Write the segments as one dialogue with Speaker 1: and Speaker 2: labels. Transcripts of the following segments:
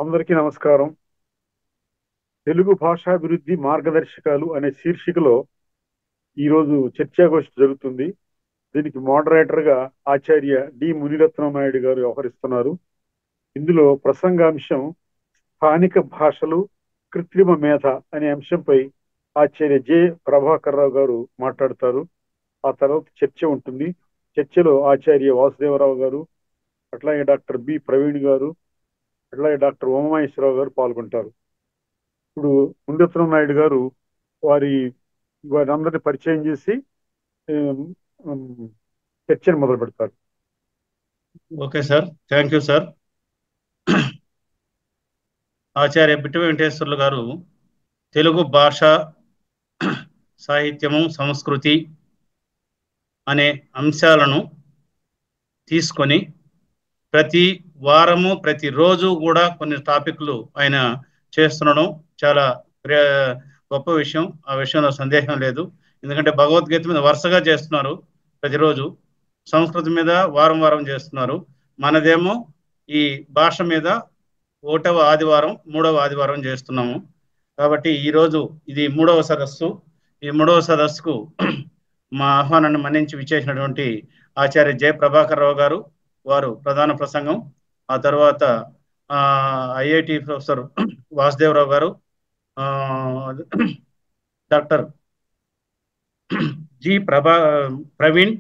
Speaker 1: అందరికీ నమస్కారం. తెలుగు భాషాభివృద్ధి మార్గదర్శకాలు అనే శీర్షికలో ఈరోజు చర్చాగోష్ఠి జరుగుతుంది. దీనికి మోడరేటర్ గా ఆచార్య డి మునిరత్నం నాయుడు గారు వ్యవహరిస్తున్నారు. ఇందులో ప్రసంగాంశం స్థానిక భాషలు కృత్రిమ మేధ అనే అంశంపై ఆచార్య జె ప్రభాకర్ రావు గారు మాట్లాడతారు. ఆ తర్వాత చర్చ ఉంటుంది. చర్చలో ఆచార్య వాసుదేవరావు గారు, అట్లాగే డాక్టర్ బి ప్రవీణ్ గారు, అట్లాగే డాక్టర్ ఉమామహేశ్వరరావు గారు పాల్గొంటారు. ఇప్పుడు మునిరత్నం నాయుడు గారు వారి వారందరిని పరిచయం చేసి ఉమ్, ఉమ్, చర్చను మొదలు పెడతారు.
Speaker 2: Okay sir, thank you sir. Acharya Bittu Venkateswarlu గారు తెలుగు భాష, సాహిత్యము, సంస్కృతి అనే అంశాలను తీసుకొని ప్రతి వారము ప్రతిరోజు కూడా కొన్ని టాపిక్లు ఆయన చేస్తుండడం చాలా గొప్ప విషయం. ఆ విషయంలో సందేహం లేదు. ఎందుకంటే భగవద్గీత మీద వరుసగా చేస్తున్నారు, ప్రతిరోజు సంస్కృతి మీద వారం వారం చేస్తున్నారు. మనదేమో ఈ భాష మీద ఒకటవ ఆదివారం, మూడవ ఆదివారం చేస్తున్నాము. కాబట్టి ఈరోజు ఇది మూడవ సదస్సు. ఈ మూడవ సదస్సుకు మా ఆహ్వానాన్ని మన్నించి విచ్చేసినటువంటి ఆచార్య జె ప్రభాకర్ రావు గారు, వారు ప్రధాన ప్రసంగం. ఆ తర్వాత ఐఐటి ప్రొఫెసర్ వాసుదేవరావు గారు, doctor G Praveen,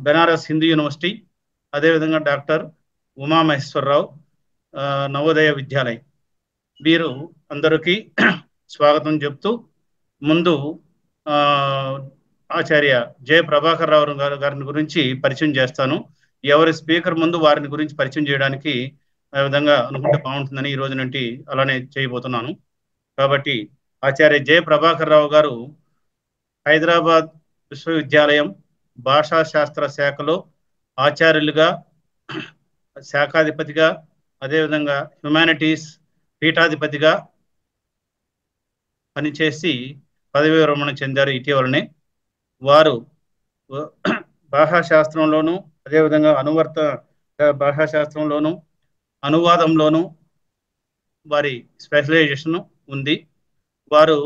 Speaker 2: Banaras Hindu university, అదేవిధంగా డాక్టర్ ఉమామహేశ్వరరావు, నవోదయ విద్యాలయం. వీరు అందరికీ స్వాగతం చెప్తూ ముందు ఆచార్య జె ప్రభాకర్ రావు గారిని గురించి పరిచయం చేస్తాను. ఎవరి స్పీకర్ ముందు వారిని గురించి పరిచయం చేయడానికి ఆ విధంగా అనుకుంటే బాగుంటుందని ఈ రోజు నుండి అలానే చేయబోతున్నాను. కాబట్టి ఆచార్య జె ప్రభాకర్ రావు గారు హైదరాబాద్ విశ్వవిద్యాలయం భాషా శాస్త్ర శాఖలో ఆచార్యులుగా, శాఖాధిపతిగా, అదేవిధంగా హ్యుమానిటీస్ పీఠాధిపతిగా పనిచేసి పదవీ విరమణ చెందారు ఇటీవలనే. వారు భాషాశాస్త్రంలోను, అదేవిధంగా అనువర్త భాషాశాస్త్రంలోను, అనువాదంలోను వారి స్పెషలైజేషన్ ఉంది. వారు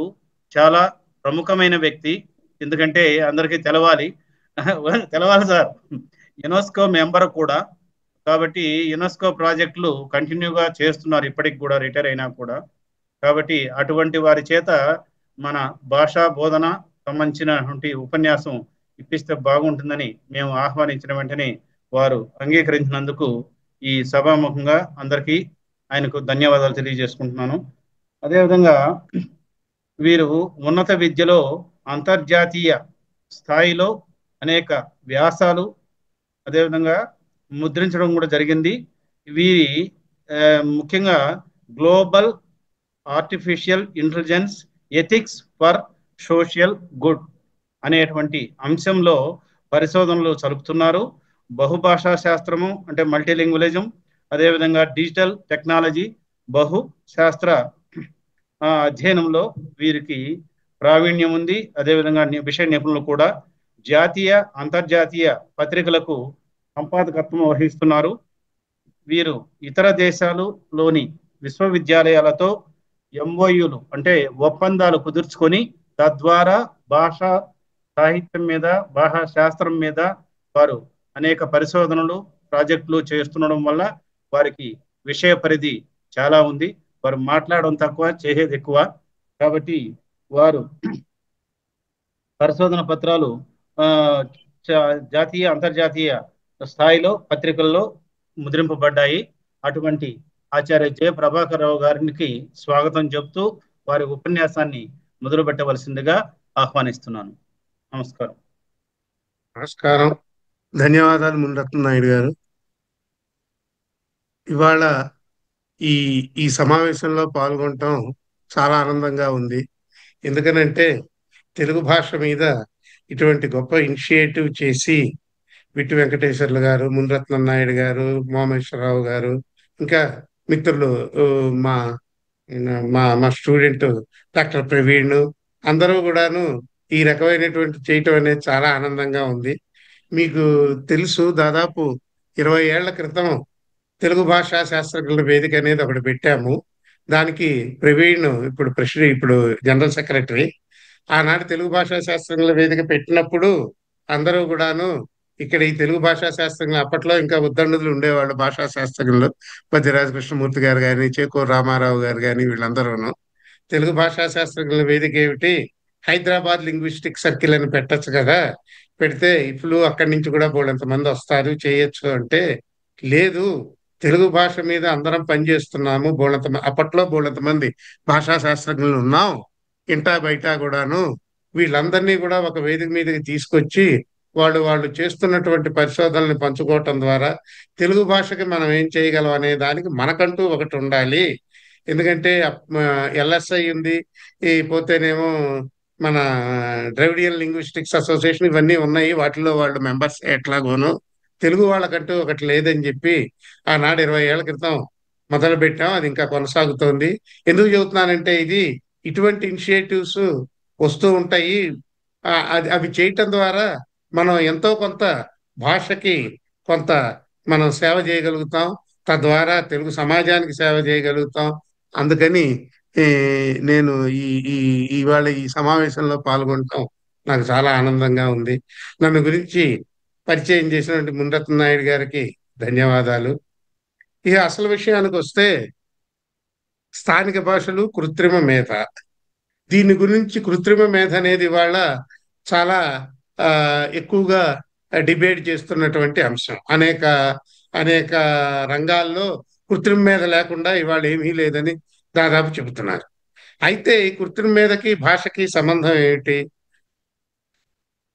Speaker 2: చాలా ప్రముఖమైన వ్యక్తి. ఎందుకంటే అందరికీ తెలవాలి సార్, యునెస్కో మెంబర్ కూడా. కాబట్టి యునెస్కో ప్రాజెక్టులు కంటిన్యూగా చేస్తున్నారు ఇప్పటికి కూడా, రిటైర్ అయినా కూడా. కాబట్టి అటువంటి వారి చేత మన భాషా బోధన సంబంధించినటువంటి ఉపన్యాసం ఇప్పిస్తే బాగుంటుందని మేము ఆహ్వానించిన వెంటనే వారు అంగీకరించినందుకు ఈ సభాముఖంగా అందరికీ ఆయనకు ధన్యవాదాలు తెలియజేసుకుంటున్నాను. అదేవిధంగా వీరు ఉన్నత విద్యలో అంతర్జాతీయ స్థాయిలో అనేక వ్యాసాలు అదేవిధంగా ముద్రించడం కూడా జరిగింది. వీరి ముఖ్యంగా global artificial intelligence ethics for social good అనేటువంటి అంశంలో పరిశోధనలు జరుపుతున్నారు. బహుభాషా శాస్త్రము అంటే మల్టీలింగ్వలిజం, అదేవిధంగా డిజిటల్ టెక్నాలజీ, బహుశాస్త్ర అధ్యయనంలో వీరికి ప్రావీణ్యం ఉంది. అదేవిధంగా విషయ నిపుణులు కూడా. జాతీయ అంతర్జాతీయ పత్రికలకు సంపాదకత్వం వహిస్తున్నారు. వీరు ఇతర దేశాలలోని విశ్వవిద్యాలయాలతో ఎంఓయూలు అంటే ఒప్పందాలు కుదుర్చుకొని తద్వారా భాషా సాహిత్యం మీద, భాషా శాస్త్రం మీద వారు అనేక పరిశోధనలు, ప్రాజెక్టులు చేస్తుండడం వల్ల వారికి విషయ పరిధి చాలా ఉంది. వారు మాట్లాడడం తక్కువ, చేసేది ఎక్కువ. కాబట్టి వారు పరిశోధన పత్రాలు జాతీయ అంతర్జాతీయ స్థాయిలో పత్రికల్లో ముద్రింపబడ్డాయి. అటువంటి ఆచార్య జె ప్రభాకర్ రావు గారికి స్వాగతం చెప్తూ వారి ఉపన్యాసాన్ని మొదలు పెట్టవలసిందిగా ఆహ్వానిస్తున్నాను. నమస్కారం.
Speaker 3: నమస్కారం, ధన్యవాదాలు మునిరత్నం నాయుడు గారు. ఇవాళ ఈ ఈ సమావేశంలో పాల్గొనటం చాలా ఆనందంగా ఉంది. ఎందుకనంటే తెలుగు భాష మీద ఇటువంటి గొప్ప ఇనిషియేటివ్ చేసి బిట్టు వెంకటేశ్వర్లు గారు, మునిరత్నం నాయుడు గారు, ఉమామహేశ్వరరావు గారు, ఇంకా మిత్రులు మా మా మా స్టూడెంట్ డాక్టర్ ప్రవీణ్, అందరూ కూడాను ఈ రకమైనటువంటి చేయటం అనేది చాలా ఆనందంగా ఉంది. మీకు తెలుసు, దాదాపు 20 ఏళ్ల క్రితం తెలుగు భాషా శాస్త్రజ్ఞుల వేదిక అనేది ఒకటి పెట్టాము. దానికి ప్రవీణ్ ఇప్పుడు జనరల్ సెక్రటరీ. ఆనాడు తెలుగు భాషా శాస్త్రజ్ఞుల వేదిక పెట్టినప్పుడు అందరూ కూడాను ఇక్కడ ఈ తెలుగు భాషా శాస్త్రజ్ఞులు అప్పట్లో ఇంకా ఉద్దండులు ఉండేవాళ్ళు, భాషా శాస్త్రజ్ఞులు పద్యరాజ కృష్ణమూర్తి గారు కానీ, చేకూరు రామారావు గారు కానీ, వీళ్ళందరూను తెలుగు భాషా శాస్త్రజ్ఞుల వేదిక ఏమిటి, హైదరాబాద్ లింగ్విస్టిక్ సర్కిల్ అని పెట్టచ్చు కదా, పెడితే ఇప్పుడు అక్కడి నుంచి కూడా బోళ్ళంత మంది వస్తారు చేయొచ్చు అంటే, లేదు తెలుగు భాష మీద అందరం పనిచేస్తున్నాము, అప్పట్లో బోళ్ళంత మంది భాషా శాస్త్రజ్ఞులు ఉన్నాం ఇంటా బయట కూడాను, వీళ్ళందరినీ కూడా ఒక వేదిక మీదకి తీసుకొచ్చి వాళ్ళు చేస్తున్నటువంటి పరిశోధనల్ని పంచుకోవటం ద్వారా తెలుగు భాషకి మనం ఏం చేయగలం అనే దానికి మనకంటూ ఒకటి ఉండాలి. ఎందుకంటే ఎల్ఎస్ఐ ఉంది, ఈ పోతేనేమో మన ద్రవిడియన్ లింగ్విస్టిక్స్ అసోసియేషన్ ఇవన్నీ ఉన్నాయి, వాటిలో వాళ్ళు మెంబర్స్ ఎట్లాగోను, తెలుగు వాళ్ళకంటూ ఒకటి లేదని చెప్పి ఆనాడు 20 ఏళ్ల క్రితం మొదలు పెట్టాం. అది ఇంకా కొనసాగుతోంది. ఎందుకు చెబుతున్నానంటే ఇటువంటి ఇనిషియేటివ్స్ వస్తూ ఉంటాయి. అవి చేయటం ద్వారా మనం ఎంతో కొంత భాషకి కొంత మనం సేవ చేయగలుగుతాం, తద్వారా తెలుగు సమాజానికి సేవ చేయగలుగుతాం. అందుకని నేను ఇవాళ ఈ సమావేశంలో పాల్గొనటం నాకు చాలా ఆనందంగా ఉంది. నన్ను గురించి పరిచయం చేసినటువంటి మునిరత్న నాయుడు గారికి ధన్యవాదాలు. ఇక అసలు విషయానికి వస్తే స్థానిక భాషలు కృత్రిమ మేధ. దీని గురించి కృత్రిమ మేధ అనేది ఇవాళ చాలా ఎక్కువగా డిబేట్ చేస్తున్నటువంటి అంశం. అనేక అనేక రంగాల్లో కృత్రిమ మేధ లేకుండా ఇవాళ ఏమీ లేదని దాదాపు చెబుతున్నారు. అయితే ఈ కృత్రిమ మేధకి భాషకి సంబంధం ఏమిటి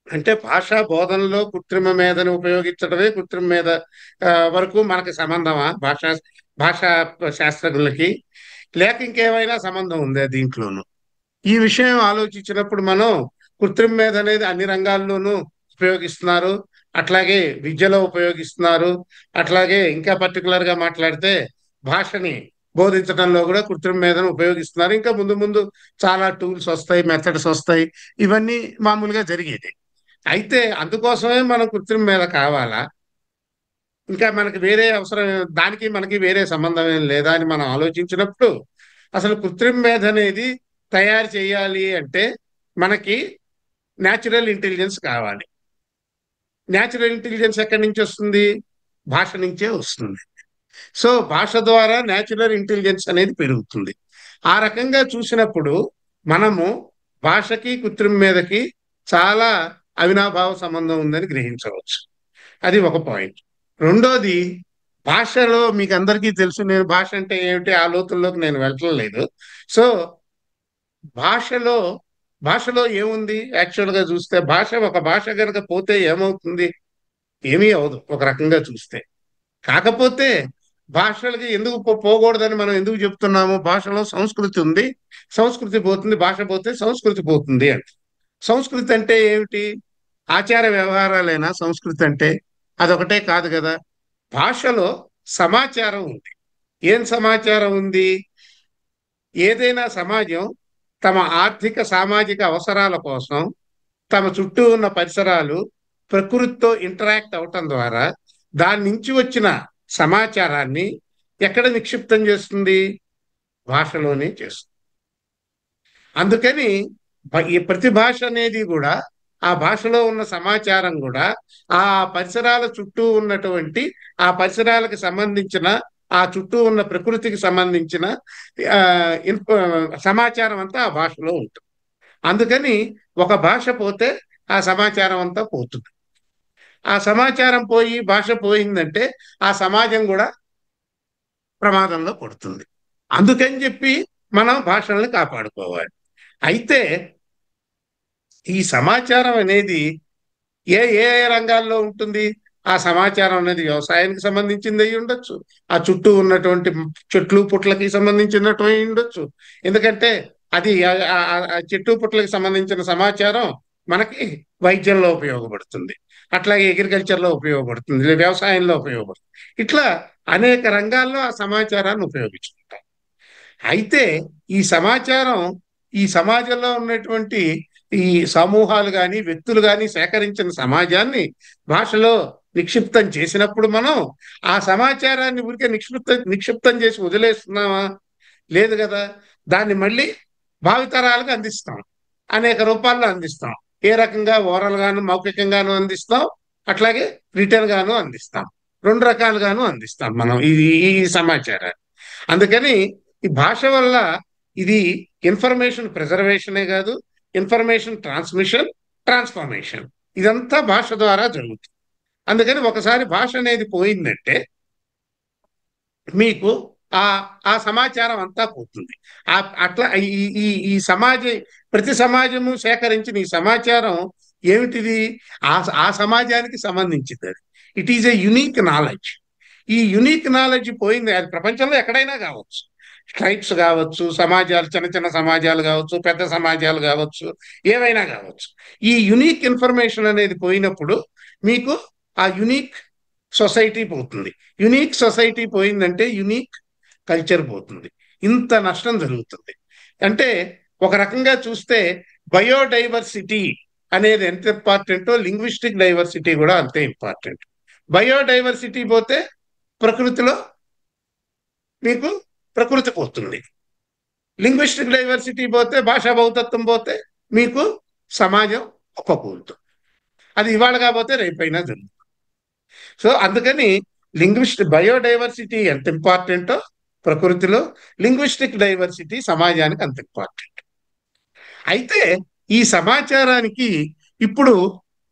Speaker 3: అంటే, భాషా బోధనలో కృత్రిమ మేధను ఉపయోగించడమే కృత్రిమ మేధ వరకు మనకి సంబంధమా భాషా శాస్త్రజ్ఞులకి, లేక ఇంకేమైనా సంబంధం ఉందా దీంట్లోనూ? ఈ విషయం ఆలోచించినప్పుడు మనం కృత్రిమ మేధ అనేది అన్ని రంగాల్లోనూ ఉపయోగిస్తున్నారు, అట్లాగే విద్యలో ఉపయోగిస్తున్నారు, అట్లాగే ఇంకా పర్టికులర్ గా మాట్లాడితే భాషని బోధించడంలో కూడా కృత్రిమ మేధను ఉపయోగిస్తున్నారు. ఇంకా ముందు ముందు చాలా టూల్స్ వస్తాయి, మెథడ్స్ వస్తాయి, ఇవన్నీ మామూలుగా జరిగేది. అయితే అందుకోసమే మనం కృత్రిమ మేధ కావాలా, ఇంకా మనకి వేరే అవసరం, దానికి మనకి వేరే సంబంధం ఏం లేదా అని మనం ఆలోచించినప్పుడు, అసలు కృత్రిమ మేధ అనేది తయారు చేయాలి అంటే మనకి న్యాచురల్ ఇంటెలిజెన్స్ కావాలి. న్యాచురల్ ఇంటెలిజెన్స్ ఎక్కడి నుంచి వస్తుంది? భాష నుంచే వస్తుంది. సో భాష ద్వారా న్యాచురల్ ఇంటెలిజెన్స్ అనేది పెరుగుతుంది. ఆ రకంగా చూసినప్పుడు మనము భాషకి కృత్రిమ మేధకి చాలా అవినాభావ సంబంధం ఉందని గ్రహించవచ్చు. అది ఒక పాయింట్. రెండోది, భాషలో మీకు అందరికీ తెలుసు, నేను భాష అంటే ఏమిటి ఆ లోతుల్లోకి నేను వెళ్ళలేదు. సో భాషలో ఏముంది యాక్చువల్గా చూస్తే, ఒక భాష కనుక పోతే ఏమవుతుంది? ఏమీ అవదు ఒక రకంగా చూస్తే. కాకపోతే భాషలకి ఎందుకు పోకూడదని మనం ఎందుకు చెప్తున్నాము? భాషలో సంస్కృతి ఉంది, సంస్కృతి పోతుంది, భాష పోతే సంస్కృతి పోతుంది అంటే. సంస్కృతి అంటే ఏమిటి? ఆచార వ్యవహారాలైనా సంస్కృతి అంటే? అదొకటే కాదు కదా. భాషలో సమాచారం ఉంది. ఏం సమాచారం ఉంది? ఏదైనా సమాజం తమ ఆర్థిక సామాజిక అవసరాల కోసం తమ చుట్టూ ఉన్న పరిసరాలు ప్రకృతితో ఇంటరాక్ట్ అవటం ద్వారా దాని నుంచి వచ్చిన సమాచారాన్ని ఎక్కడ నిక్షిప్తం చేస్తుంది? భాషలోనే చేస్తుంది. అందుకని ఈ ప్రతి భాష అనేది కూడా, ఆ భాషలో ఉన్న సమాచారం కూడా ఆ పరిసరాల చుట్టూ ఉన్నటువంటి, ఆ పరిసరాలకు సంబంధించిన, ఆ చుట్టూ ఉన్న ప్రకృతికి సంబంధించిన సమాచారం అంతా ఆ భాషలో ఉంటుంది. అందుకని ఒక భాష పోతే ఆ సమాచారం అంతా పోతుంది. ఆ సమాచారం పోయి భాష పోయిందంటే ఆ సమాజం కూడా ప్రమాదంలో పడుతుంది. అందుకని చెప్పి మనం భాషల్ని కాపాడుకోవాలి. అయితే ఈ సమాచారం అనేది ఏ ఏ రంగాల్లో ఉంటుంది? ఆ సమాచారం అనేది వ్యవసాయానికి సంబంధించింది అయి ఉండొచ్చు, ఆ చుట్టూ ఉన్నటువంటి చెట్లు పుట్లకి సంబంధించినట్టు అయి ఉండొచ్చు. ఎందుకంటే అది చెట్టు పుట్లకి సంబంధించిన సమాచారం మనకి వైద్యంలో ఉపయోగపడుతుంది, అట్లాగే అగ్రికల్చర్లో ఉపయోగపడుతుంది, వ్యవసాయంలో ఉపయోగపడుతుంది. ఇట్లా అనేక రంగాల్లో ఆ సమాచారాన్ని ఉపయోగించుకుంటాం. అయితే ఈ సమాచారం ఈ సమాజంలో ఉన్నటువంటి ఈ సమూహాలు కానీ వ్యక్తులు కానీ సేకరించిన సమాజాన్ని భాషలో నిక్షిప్తం చేసినప్పుడు మనం ఆ సమాచారాన్ని ఊరికే నిక్షిప్తం చేసి వదిలేస్తున్నామా? లేదు కదా. దాన్ని మళ్ళీ భావితరాలకు అందిస్తాం, అనేక రూపాల్లో అందిస్తాం. ఏ రకంగా ఓరల్ గాను మౌఖికంగాను అందిస్తాం, అట్లాగే రిటర్న్ గాను అందిస్తాం. రెండు రకాలుగాను అందిస్తాం మనం ఈ ఈ సమాచారాన్ని. అందుకని ఈ భాష వల్ల ఇది ఇన్ఫర్మేషన్ ప్రిజర్వేషనే కాదు, ఇన్ఫర్మేషన్ ట్రాన్స్మిషన్, ట్రాన్స్ఫర్మేషన్, ఇదంతా భాష ద్వారా జరుగుతుంది. అందుకని ఒకసారి భాష అనేది పోయిందంటే మీకు ఆ ఆ సమాచారం అంతా పోతుంది. అట్లా ఈ ఈ ఈ ప్రతి సమాజము సేకరించిన ఈ సమాచారం ఏమిటిది? ఆ ఆ సమాజానికి సంబంధించింది. అది it is a unique knowledge. ఈ యునిక్ నాలెడ్జ్ పోయింది. అది ప్రపంచంలో ఎక్కడైనా కావచ్చు, ట్రైబ్స్ కావచ్చు, సమాజాలు, చిన్న చిన్న సమాజాలు కావచ్చు, పెద్ద సమాజాలు కావచ్చు, ఏవైనా కావచ్చు. ఈ యునిక్ ఇన్ఫర్మేషన్ అనేది పోయినప్పుడు మీకు ఆ యునిక్ సొసైటీ పోతుంది. యునిక్ సొసైటీ పోయిందంటే యునిక్ కల్చర్ పోతుంది. ఇంత నష్టం జరుగుతుంది. అంటే ఒక రకంగా చూస్తే బయోడైవర్సిటీ అనేది ఎంత ఇంపార్టెంటో లింగ్విస్టిక్ డైవర్సిటీ కూడా అంతే ఇంపార్టెంట్. బయోడైవర్సిటీ పోతే ప్రకృతిలో మీకు ప్రకృతి పోతుంది. లింగ్విస్టిక్ డైవర్సిటీ పోతే, భాషా బహుతత్వం పోతే మీకు సమాజం కుప్పకూలుతుంది. అది ఇవాళ కాకపోతే రేపైనా జరుగుతుంది. సో అందుకని బయోడైవర్సిటీ ఎంత ఇంపార్టెంటో ప్రకృతిలో, లింగ్విస్టిక్ డైవర్సిటీ సమాజానికి అంత ఇంపార్టెంట్. అయితే ఈ సమాచారానికి ఇప్పుడు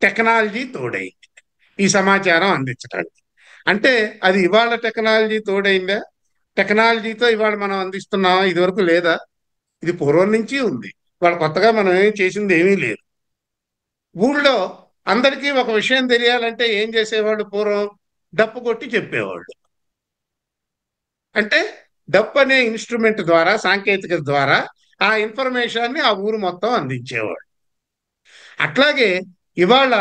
Speaker 3: టెక్నాలజీ తోడైంది ఈ సమాచారం అందించడానికి. అంటే అది ఇవాళ టెక్నాలజీ తోడైందా? టెక్నాలజీతో ఇవాళ మనం అందిస్తున్నామా? ఇదివరకు లేదా? ఇది పూర్వం నుంచి ఉంది. ఇవాళ కొత్తగా మనం ఏం చేసింది ఏమీ లేదు. ఊళ్ళో అందరికీ ఒక విషయం తెలియాలంటే ఏం చేసేవాళ్ళు? పూర్వం డప్పు కొట్టి చెప్పేవాళ్ళు. అంటే డప్పు అనే ఇన్స్ట్రుమెంట్ ద్వారా, సాంకేతికత ద్వారా ఆ ఇన్ఫర్మేషన్ని ఆ ఊరు మొత్తం అందించేవాడు. అట్లాగే ఇవాళ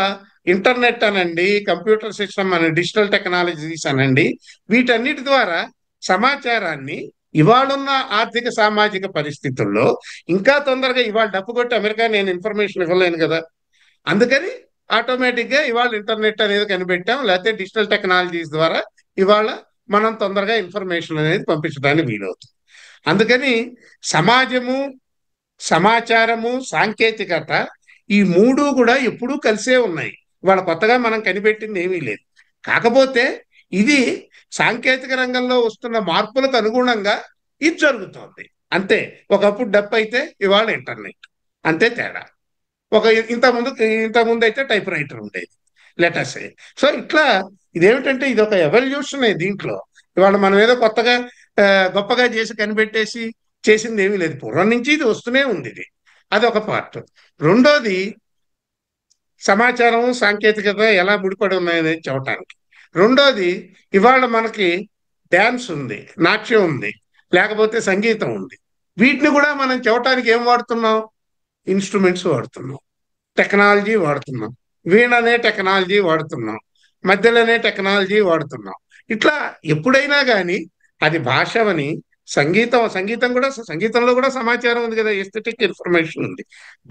Speaker 3: ఇంటర్నెట్ అనండి, కంప్యూటర్ సిస్టమ్ అనండి, డిజిటల్ టెక్నాలజీస్ అనండి, వీటన్నిటి ద్వారా సమాచారాన్ని ఇవాళున్న ఆర్థిక సామాజిక పరిస్థితుల్లో ఇంకా తొందరగా, ఇవాళ డప్పు కొట్టి అమెరికా నేను ఇన్ఫర్మేషన్ ఇవ్వలేను కదా, అందుకని ఆటోమేటిక్గా ఇవాళ ఇంటర్నెట్ అనేది కనిపెట్టాం, లేకపోతే డిజిటల్ టెక్నాలజీస్ ద్వారా ఇవాళ మనం తొందరగా ఇన్ఫర్మేషన్ అనేది పంపించడానికి వీలవుతుంది. అందుకని సమాజము, సమాచారము, సాంకేతికత, ఈ మూడు కూడా ఎప్పుడూ కలిసే ఉన్నాయి. ఇవాళ కొత్తగా మనం కనిపెట్టింది ఏమీ లేదు. కాకపోతే ఇది సాంకేతిక రంగంలో వస్తున్న మార్పులకు అనుగుణంగా ఇది జరుగుతోంది అంతే. ఒకప్పుడు డప్పు అయితే ఇవాళ ఇంటర్నెట్, అంతే తేడా. ఇంతకుముందు అయితే టైప్ రైటర్ ఉండేది, లెటర్స్. సో ఇట్లా ఇదేమిటంటే ఇది ఒక ఎవల్యూషన్. దీంట్లో ఇవాళ మనం ఏదో కొత్తగా గొప్పగా చేసి కనిపెట్టేసి చేసింది ఏమీ లేదు. పూర్వం నుంచి ఇది వస్తూనే ఉంది. అది ఒక పార్ట్. రెండోది సమాచారం, సాంకేతికత ఎలా ముడిపడి ఉన్నాయనేది చెప్పటానికి. రెండోది ఇవాళ మనకి డ్యాన్స్ ఉంది, నాట్యం ఉంది, లేకపోతే సంగీతం ఉంది. వీటిని కూడా మనం చెప్పటానికి ఏం వాడుతున్నాం? ఇన్స్ట్రుమెంట్స్ వాడుతున్నాం, టెక్నాలజీ వాడుతున్నాం, వీణనే టెక్నాలజీ వాడుతున్నాం, మధ్యలోనే టెక్నాలజీ వాడుతున్నాం. ఇట్లా ఎప్పుడైనా కానీ అది భాషవని, సంగీతంలో కూడా సమాచారం ఉంది కదా, ఎస్థెటిక్ ఇన్ఫర్మేషన్ ఉంది.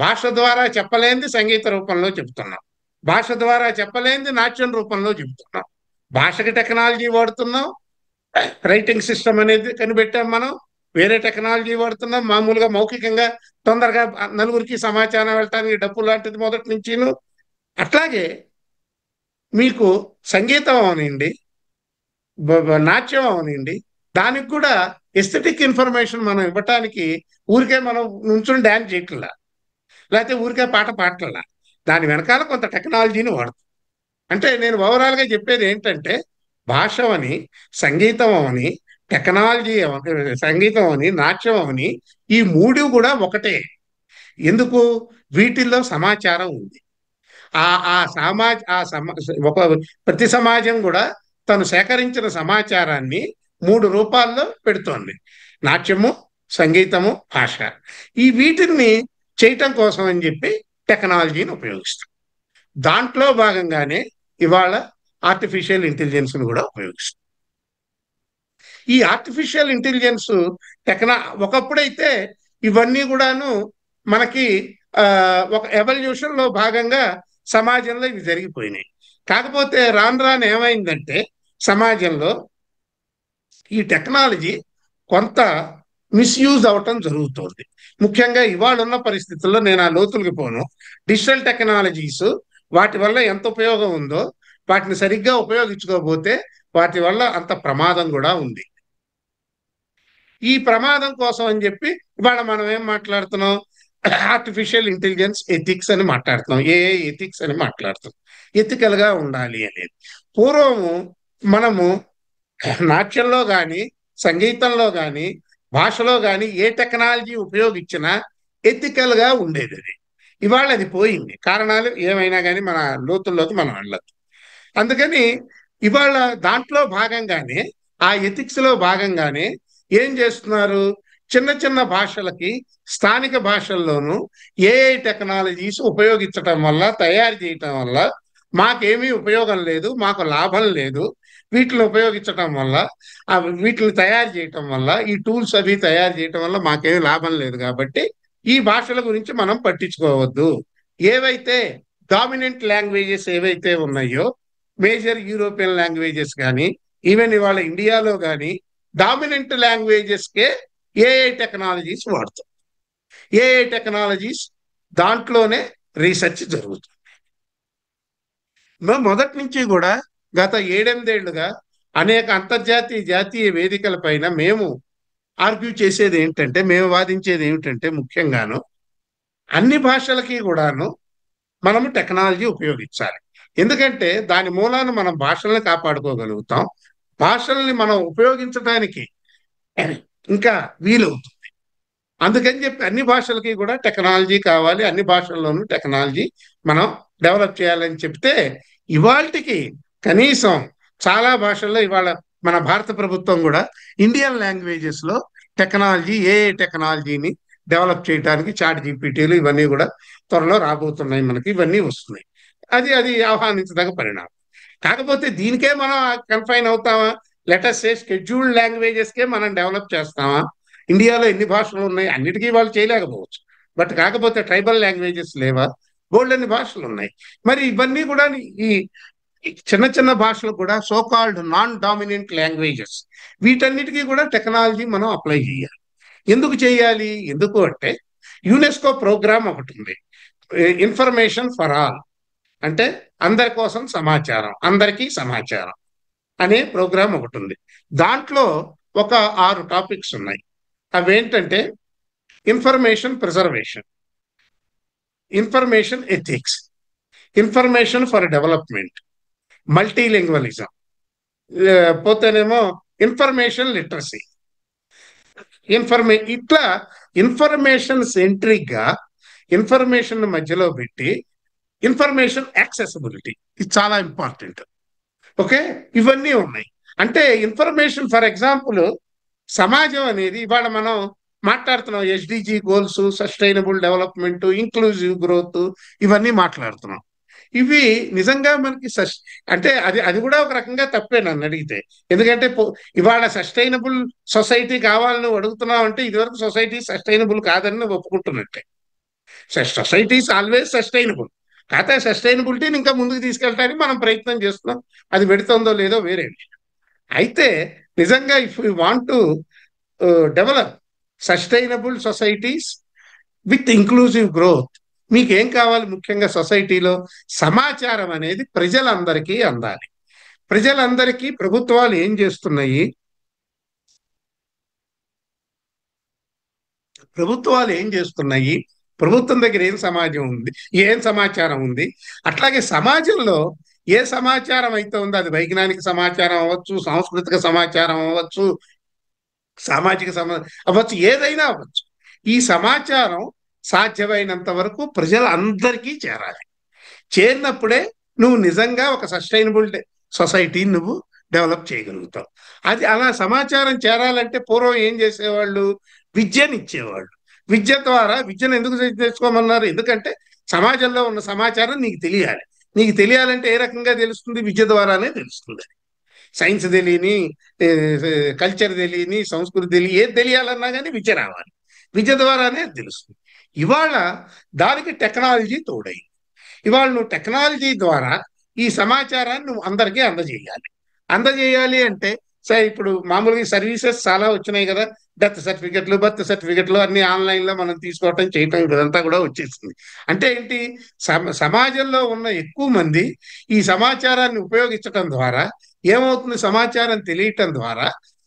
Speaker 3: భాష ద్వారా చెప్పలేనిది సంగీత రూపంలో చెబుతున్నాం, భాష ద్వారా చెప్పలేనిది నాట్యం రూపంలో చెబుతున్నాం. భాషకి టెక్నాలజీ వాడుతున్నాం, రైటింగ్ సిస్టమ్ అనేది కనిపెట్టాం మనం, వేరే టెక్నాలజీ వాడుతున్నాం. మామూలుగా మౌఖికంగా తొందరగా నలుగురికి సమాచారం వెళ్ళటానికి డప్పు లాంటిది మొదటి నుంచిను. అట్లాగే మీకు సంగీతం అవనండి, నాట్యం అవనండి, దానికి కూడా ఎస్థెటిక్ ఇన్ఫర్మేషన్ మనం ఇవ్వటానికి ఊరికే మనం నుంచుని డ్యాన్స్ చేయట్లా, లేకపోతే ఊరికే పాట పాడట్లా, దాని వెనకాల కొంత టెక్నాలజీని వాడుతాం. అంటే నేను ఓవరాల్గా చెప్పేది ఏంటంటే భాష అని, సంగీతం అని, టెక్నాలజీ సంగీతం అని, నాట్యం అని, ఈ మూడు కూడా ఒకటే. ఎందుకు? వీటిల్లో సమాచారం ఉంది. ప్రతి సమాజం కూడా తను సేకరించిన సమాచారాన్ని 3 రూపాల్లో పెడుతోంది: నాట్యము, సంగీతము, భాష. ఈ వీటిని చేయటం కోసం అని చెప్పి టెక్నాలజీని ఉపయోగిస్తాం. దాంట్లో భాగంగానే ఇవాళ ఆర్టిఫిషియల్ ఇంటెలిజెన్స్ను కూడా ఉపయోగిస్తాం. ఈ ఆర్టిఫిషియల్ ఇంటెలిజెన్స్ ఒకప్పుడైతే ఇవన్నీ కూడాను మనకి ఒక ఎవల్యూషన్ లో భాగంగా సమాజంలో ఇవి జరిగిపోయినాయి. కాకపోతే రాను రాను ఏమైందంటే సమాజంలో ఈ టెక్నాలజీ కొంత మిస్యూజ్ అవటం జరుగుతోంది. ముఖ్యంగా ఇవాళ ఉన్న పరిస్థితుల్లో నేను ఆ లోతులకు పోను. డిజిటల్ టెక్నాలజీస్ వాటి వల్ల ఎంత ఉపయోగం ఉందో వాటిని సరిగ్గా ఉపయోగించుకోకపోతే వాటి వల్ల అంత ప్రమాదం కూడా ఉంది. ఈ ప్రమాదం కోసం అని చెప్పి ఇవాళ మనం ఏం మాట్లాడుతున్నాం, ఆర్టిఫిషియల్ ఇంటెలిజెన్స్ ఎథిక్స్ అని మాట్లాడుతున్నాం, ఏఐ ఎథిక్స్ అని మాట్లాడుతున్నాం. ఎథికల్ గా ఉండాలి అనేది. పూర్వము మనము నాట్యంలో కానీ, సంగీతంలో కానీ, భాషలో కానీ ఏ టెక్నాలజీ ఉపయోగించినా ఎథికల్ గా ఉండేది. అది ఇవాళ అది పోయింది. కారణాలు ఏమైనా కానీ మన లోతుల్లోకి మనం వెళ్ళదు. అందుకని ఇవాళ దాంట్లో భాగంగానే, ఆ ఎథిక్స్ లో భాగంగానే ఏం చేస్తున్నారు, చిన్న చిన్న భాషలకి స్థానిక భాషల్లోనూ ఏఐ టెక్నాలజీస్ ఉపయోగించటం వల్ల, తయారు చేయటం వల్ల మాకేమీ ఉపయోగం లేదు, మాకు లాభం లేదు. వీటిని ఉపయోగించటం వల్ల, వీటిని తయారు చేయటం వల్ల, ఈ టూల్స్ అవి తయారు చేయటం వల్ల మాకేమీ లాభం లేదు. కాబట్టి ఈ భాషల గురించి మనం పట్టించుకోవద్దు. ఏవైతే డామినెంట్ లాంగ్వేజెస్ ఏవైతే ఉన్నాయో, మేజర్ యూరోపియన్ లాంగ్వేజెస్ కానీ, ఈవెన్ ఇవాళ ఇండియాలో కానీ డామినెంట్ లాంగ్వేజెస్కే ఏఐ టెక్నాలజీస్ వాడుతాం. ఏఐ టెక్నాలజీస్ దాంట్లోనే రీసెర్చ్ జరుగుతుంది. మొదటి నుంచి కూడా గత 7-8 ఏళ్లుగా అనేక అంతర్జాతీయ జాతీయ వేదికల పైన మేము ఆర్గ్యూ చేసేది ఏంటంటే, మేము వాదించేది ఏమిటంటే, ముఖ్యంగాను అన్ని భాషలకి కూడాను మనము టెక్నాలజీ ఉపయోగించాలి. ఎందుకంటే దాని మూలాన మనం భాషల్ని కాపాడుకోగలుగుతాం. భాషల్ని మనం ఉపయోగించడానికి ఇంకా వీలవుతుంది. అందుకని చెప్పి అన్ని భాషలకి కూడా టెక్నాలజీ కావాలి, అన్ని భాషల్లోనూ టెక్నాలజీ మనం డెవలప్ చేయాలని చెప్తే, ఇవాళకి కనీసం చాలా భాషల్లో ఇవాళ మన భారత ప్రభుత్వం కూడా ఇండియన్ లాంగ్వేజెస్ లో టెక్నాలజీ, ఏఐ టెక్నాలజీని డెవలప్ చేయడానికి చాట్ జీపీటీలు ఇవన్నీ కూడా త్వరలో రాబోతున్నాయి. మనకి ఇవన్నీ వస్తున్నాయి. అది ఆహ్వానించదగ్గ పరిణామం. కాకపోతే దీనికే మనం కన్ఫైన్ అవుతామా? లెటస్ సే షెడ్యూల్డ్ లాంగ్వేజెస్కే మనం డెవలప్ చేస్తామా? ఇండియాలో ఎన్ని భాషలు ఉన్నాయి, అన్నిటికీ వాళ్ళు చేయలేకపోవచ్చు. బట్ కాకపోతే ట్రైబల్ లాంగ్వేజెస్ లేవా? బోల్డ్ అన్ని భాషలు ఉన్నాయి. మరి ఇవన్నీ కూడా ఈ చిన్న చిన్న భాషలు కూడా so called non dominant languages, వీటన్నిటికీ కూడా టెక్నాలజీ మనం అప్లై చేయాలి. ఎందుకు చేయాలి? ఎందుకు అంటే యునెస్కో ప్రోగ్రామ్ ఒకటి ఉంది, ఇన్ఫర్మేషన్ ఫర్ ఆల్, అంటే అందరి కోసం సమాచారం, అందరికీ సమాచారం అనే ప్రోగ్రామ్ ఒకటి ఉంది. దాంట్లో ఒక 6 టాపిక్స్ ఉన్నాయి. అవేంటంటే information preservation, information ethics, information for development, multilingualism, పోతేనేమో ఇన్ఫర్మేషన్ లిటరసీ, ఇట్లా ఇన్ఫర్మేషన్ సెంట్రిక్ గా ఇన్ఫర్మేషన్ మధ్యలో పెట్టి ఇన్ఫర్మేషన్ యాక్సెసిబిలిటీ, ఇది చాలా ఇంపార్టెంట్. ఓకే, ఇవన్నీ ఉన్నాయి. అంటే ఇన్ఫర్మేషన్, ఫర్ ఎగ్జాంపుల్ సమాజం అనేది ఇవాళ మనం మాట్లాడుతున్నాం, SDG goals, sustainable development, inclusive growth, ఇవన్నీ మాట్లాడుతున్నాం. ఇవి నిజంగా మనకి అంటే అది కూడా ఒక రకంగా తప్పే నన్ను అడిగితే. ఎందుకంటే ఇవాళ సస్టైనబుల్ సొసైటీ కావాలని అడుగుతున్నావు అంటే ఇదివరకు సొసైటీ సస్టైనబుల్ కాదని ఒప్పుకుంటున్నట్టే. సొసైటీస్ ఆల్వేస్ సస్టైనబుల్, కాకపోతే సస్టైనబిలిటీని ఇంకా ముందుకు తీసుకెళ్ళడానికి మనం ప్రయత్నం చేస్తున్నాం. అది పెడుతుందో లేదో వేరే విషయం. అయితే నిజంగా if you want to develop sustainable societies with inclusive growth, మీకేం కావాలి? ముఖ్యంగా సొసైటీలో సమాచారం అనేది ప్రజలందరికీ అందాలి. ప్రజలందరికీ ప్రభుత్వాలు ఏం చేస్తున్నాయి, ప్రభుత్వం దగ్గర ఏం సమాజం ఉంది, ఏం సమాచారం ఉంది, అట్లాగే సమాజంలో ఏ సమాచారం అయితే ఉందో, అది వైజ్ఞానిక సమాచారం అవ్వచ్చు, సాంస్కృతిక సమాచారం అవ్వచ్చు, సామాజిక అవ్వచ్చు, ఏదైనా అవ్వచ్చు, ఈ సమాచారం సాధ్యమైనంత వరకు ప్రజలందరికీ చేరాలి. చేరినప్పుడే నువ్వు నిజంగా ఒక సస్టైనబుల్ సొసైటీని నువ్వు డెవలప్ చేయగలుగుతావు. అది అలా సమాచారం చేరాలంటే పూర్వం ఏం చేసేవాళ్ళు? విద్యను ఇచ్చేవాళ్ళు. విద్యను ఎందుకు తెచ్చుకోమన్నారు? ఎందుకంటే సమాజంలో ఉన్న సమాచారం నీకు తెలియాలి. నీకు తెలియాలంటే ఏ రకంగా తెలుస్తుంది? విద్య ద్వారానే తెలుస్తుంది. సైన్స్ తెలియని, కల్చర్ తెలియని, సంస్కృతి తెలియని, ఏది తెలియాలన్నా కానీ విద్య రావాలి. విద్య ద్వారానే తెలుస్తుంది. ఇవాళ దానికి టెక్నాలజీ తోడైంది. ఇవాళ నువ్వు టెక్నాలజీ ద్వారా ఈ సమాచారాన్ని నువ్వు అందరికీ అందజేయాలి అంటే సరే ఇప్పుడు మామూలుగా సర్వీసెస్ చాలా వచ్చినాయి కదా, డెత్ సర్టిఫికెట్లు, బర్త్ సర్టిఫికెట్లు అన్ని ఆన్లైన్ లో మనం తీసుకోవటం చేయటం ఇదంతా కూడా వచ్చేసింది. అంటే ఏంటి, సమాజంలో ఉన్న ఎక్కువ మంది ఈ సమాచారాన్ని ఉపయోగించటం ద్వారా ఏమవుతుంది, సమాచారం తెలియటం ద్వారా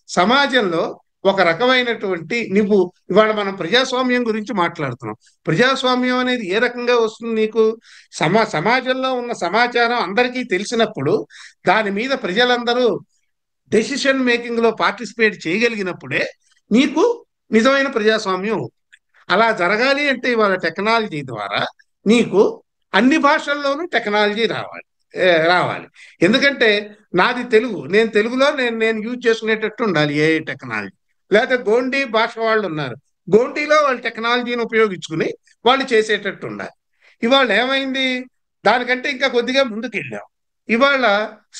Speaker 3: సమాజంలో ఒక రకమైనటువంటి నువ్వు ఇవాళ మనం ప్రజాస్వామ్యం గురించి మాట్లాడుతున్నాం. ప్రజాస్వామ్యం అనేది ఏ రకంగా వస్తుంది నీకు, సమాజంలో ఉన్న సమాచారం అందరికీ తెలిసినప్పుడు దాని మీద ప్రజలందరూ డెసిషన్ మేకింగ్ లో పార్టిసిపేట్ చేయగలిగినప్పుడే నీకు నిజమైన ప్రజాస్వామ్యం. అలా జరగాలి అంటే ఇవాళ టెక్నాలజీ ద్వారా నీకు అన్ని భాషల్లోనూ టెక్నాలజీ రావాలి. ఎందుకంటే నాది తెలుగు, నేను తెలుగులో నేను యూజ్ చేసుకునేటట్టు ఉండాలి ఏ టెక్నాలజీ. లేకపోతే గోండీ భాష వాళ్ళు ఉన్నారు, గోండీలో వాళ్ళు టెక్నాలజీని ఉపయోగించుకుని వాళ్ళు చేసేటట్టు ఉండాలి. ఇవాళ ఏమైంది, దానికంటే ఇంకా కొద్దిగా ముందుకు వెళ్ళాం. ఇవాళ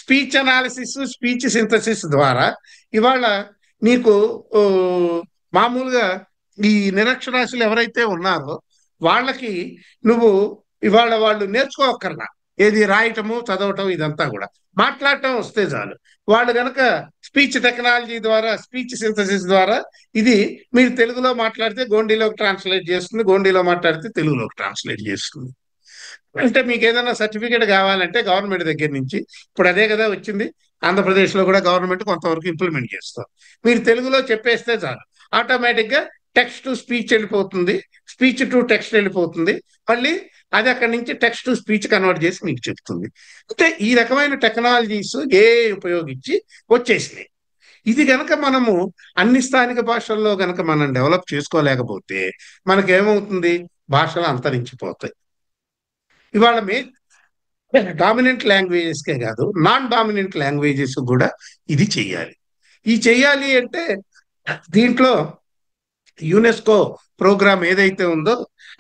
Speaker 3: స్పీచ్ అనాలిసిస్, స్పీచ్ సింథసిస్ ద్వారా ఇవాళ నీకు మామూలుగా ఈ నిరక్షరాస్యులు ఎవరైతే ఉన్నారో వాళ్ళకి నువ్వు ఇవాళ వాళ్ళు నేర్చుకోక్కర్లా, ఏది రాయటము చదవటం ఇదంతా కూడా మాట్లాడటం వస్తే చాలు. వాళ్ళు కనుక స్పీచ్ టెక్నాలజీ ద్వారా, స్పీచ్ సింథసిస్ ద్వారా ఇది మీరు తెలుగులో మాట్లాడితే గోండీలోకి ట్రాన్స్లేట్ చేస్తుంది, గోండీలో మాట్లాడితే తెలుగులోకి ట్రాన్స్లేట్ చేస్తుంది. అంటే మీకు ఏదైనా సర్టిఫికేట్ కావాలంటే గవర్నమెంట్ దగ్గర నుంచి, ఇప్పుడు అదే కదా వచ్చింది, ఆంధ్రప్రదేశ్లో కూడా గవర్నమెంట్ కొంతవరకు ఇంప్లిమెంట్ చేస్తాం. మీరు తెలుగులో చెప్పేస్తే చాలు, ఆటోమేటిక్గా టెక్స్ట్ టు స్పీచ్ వెళ్ళిపోతుంది, స్పీచ్ టు టెక్స్ట్ వెళ్ళిపోతుంది, మళ్ళీ అది అక్కడి నుంచి టెక్స్ట్ టు స్పీచ్ కన్వర్ట్ చేసి మీకు చెప్తుంది. అంటే ఈ రకమైన టెక్నాలజీస్ ఉపయోగించి వచ్చేసినాయి. ఇది గనక మనము అన్ని స్థానిక భాషల్లో గనక మనం డెవలప్ చేసుకోలేకపోతే మనకేమవుతుంది, భాషలు అంతరించిపోతాయి. ఇవాళ డామినెంట్ లాంగ్వేజెస్కే కాదు, నాన్ డామినెంట్ లాంగ్వేజెస్ కూడా ఇది చెయ్యాలి అంటే దీంట్లో యునెస్కో ప్రోగ్రామ్ ఏదైతే ఉందో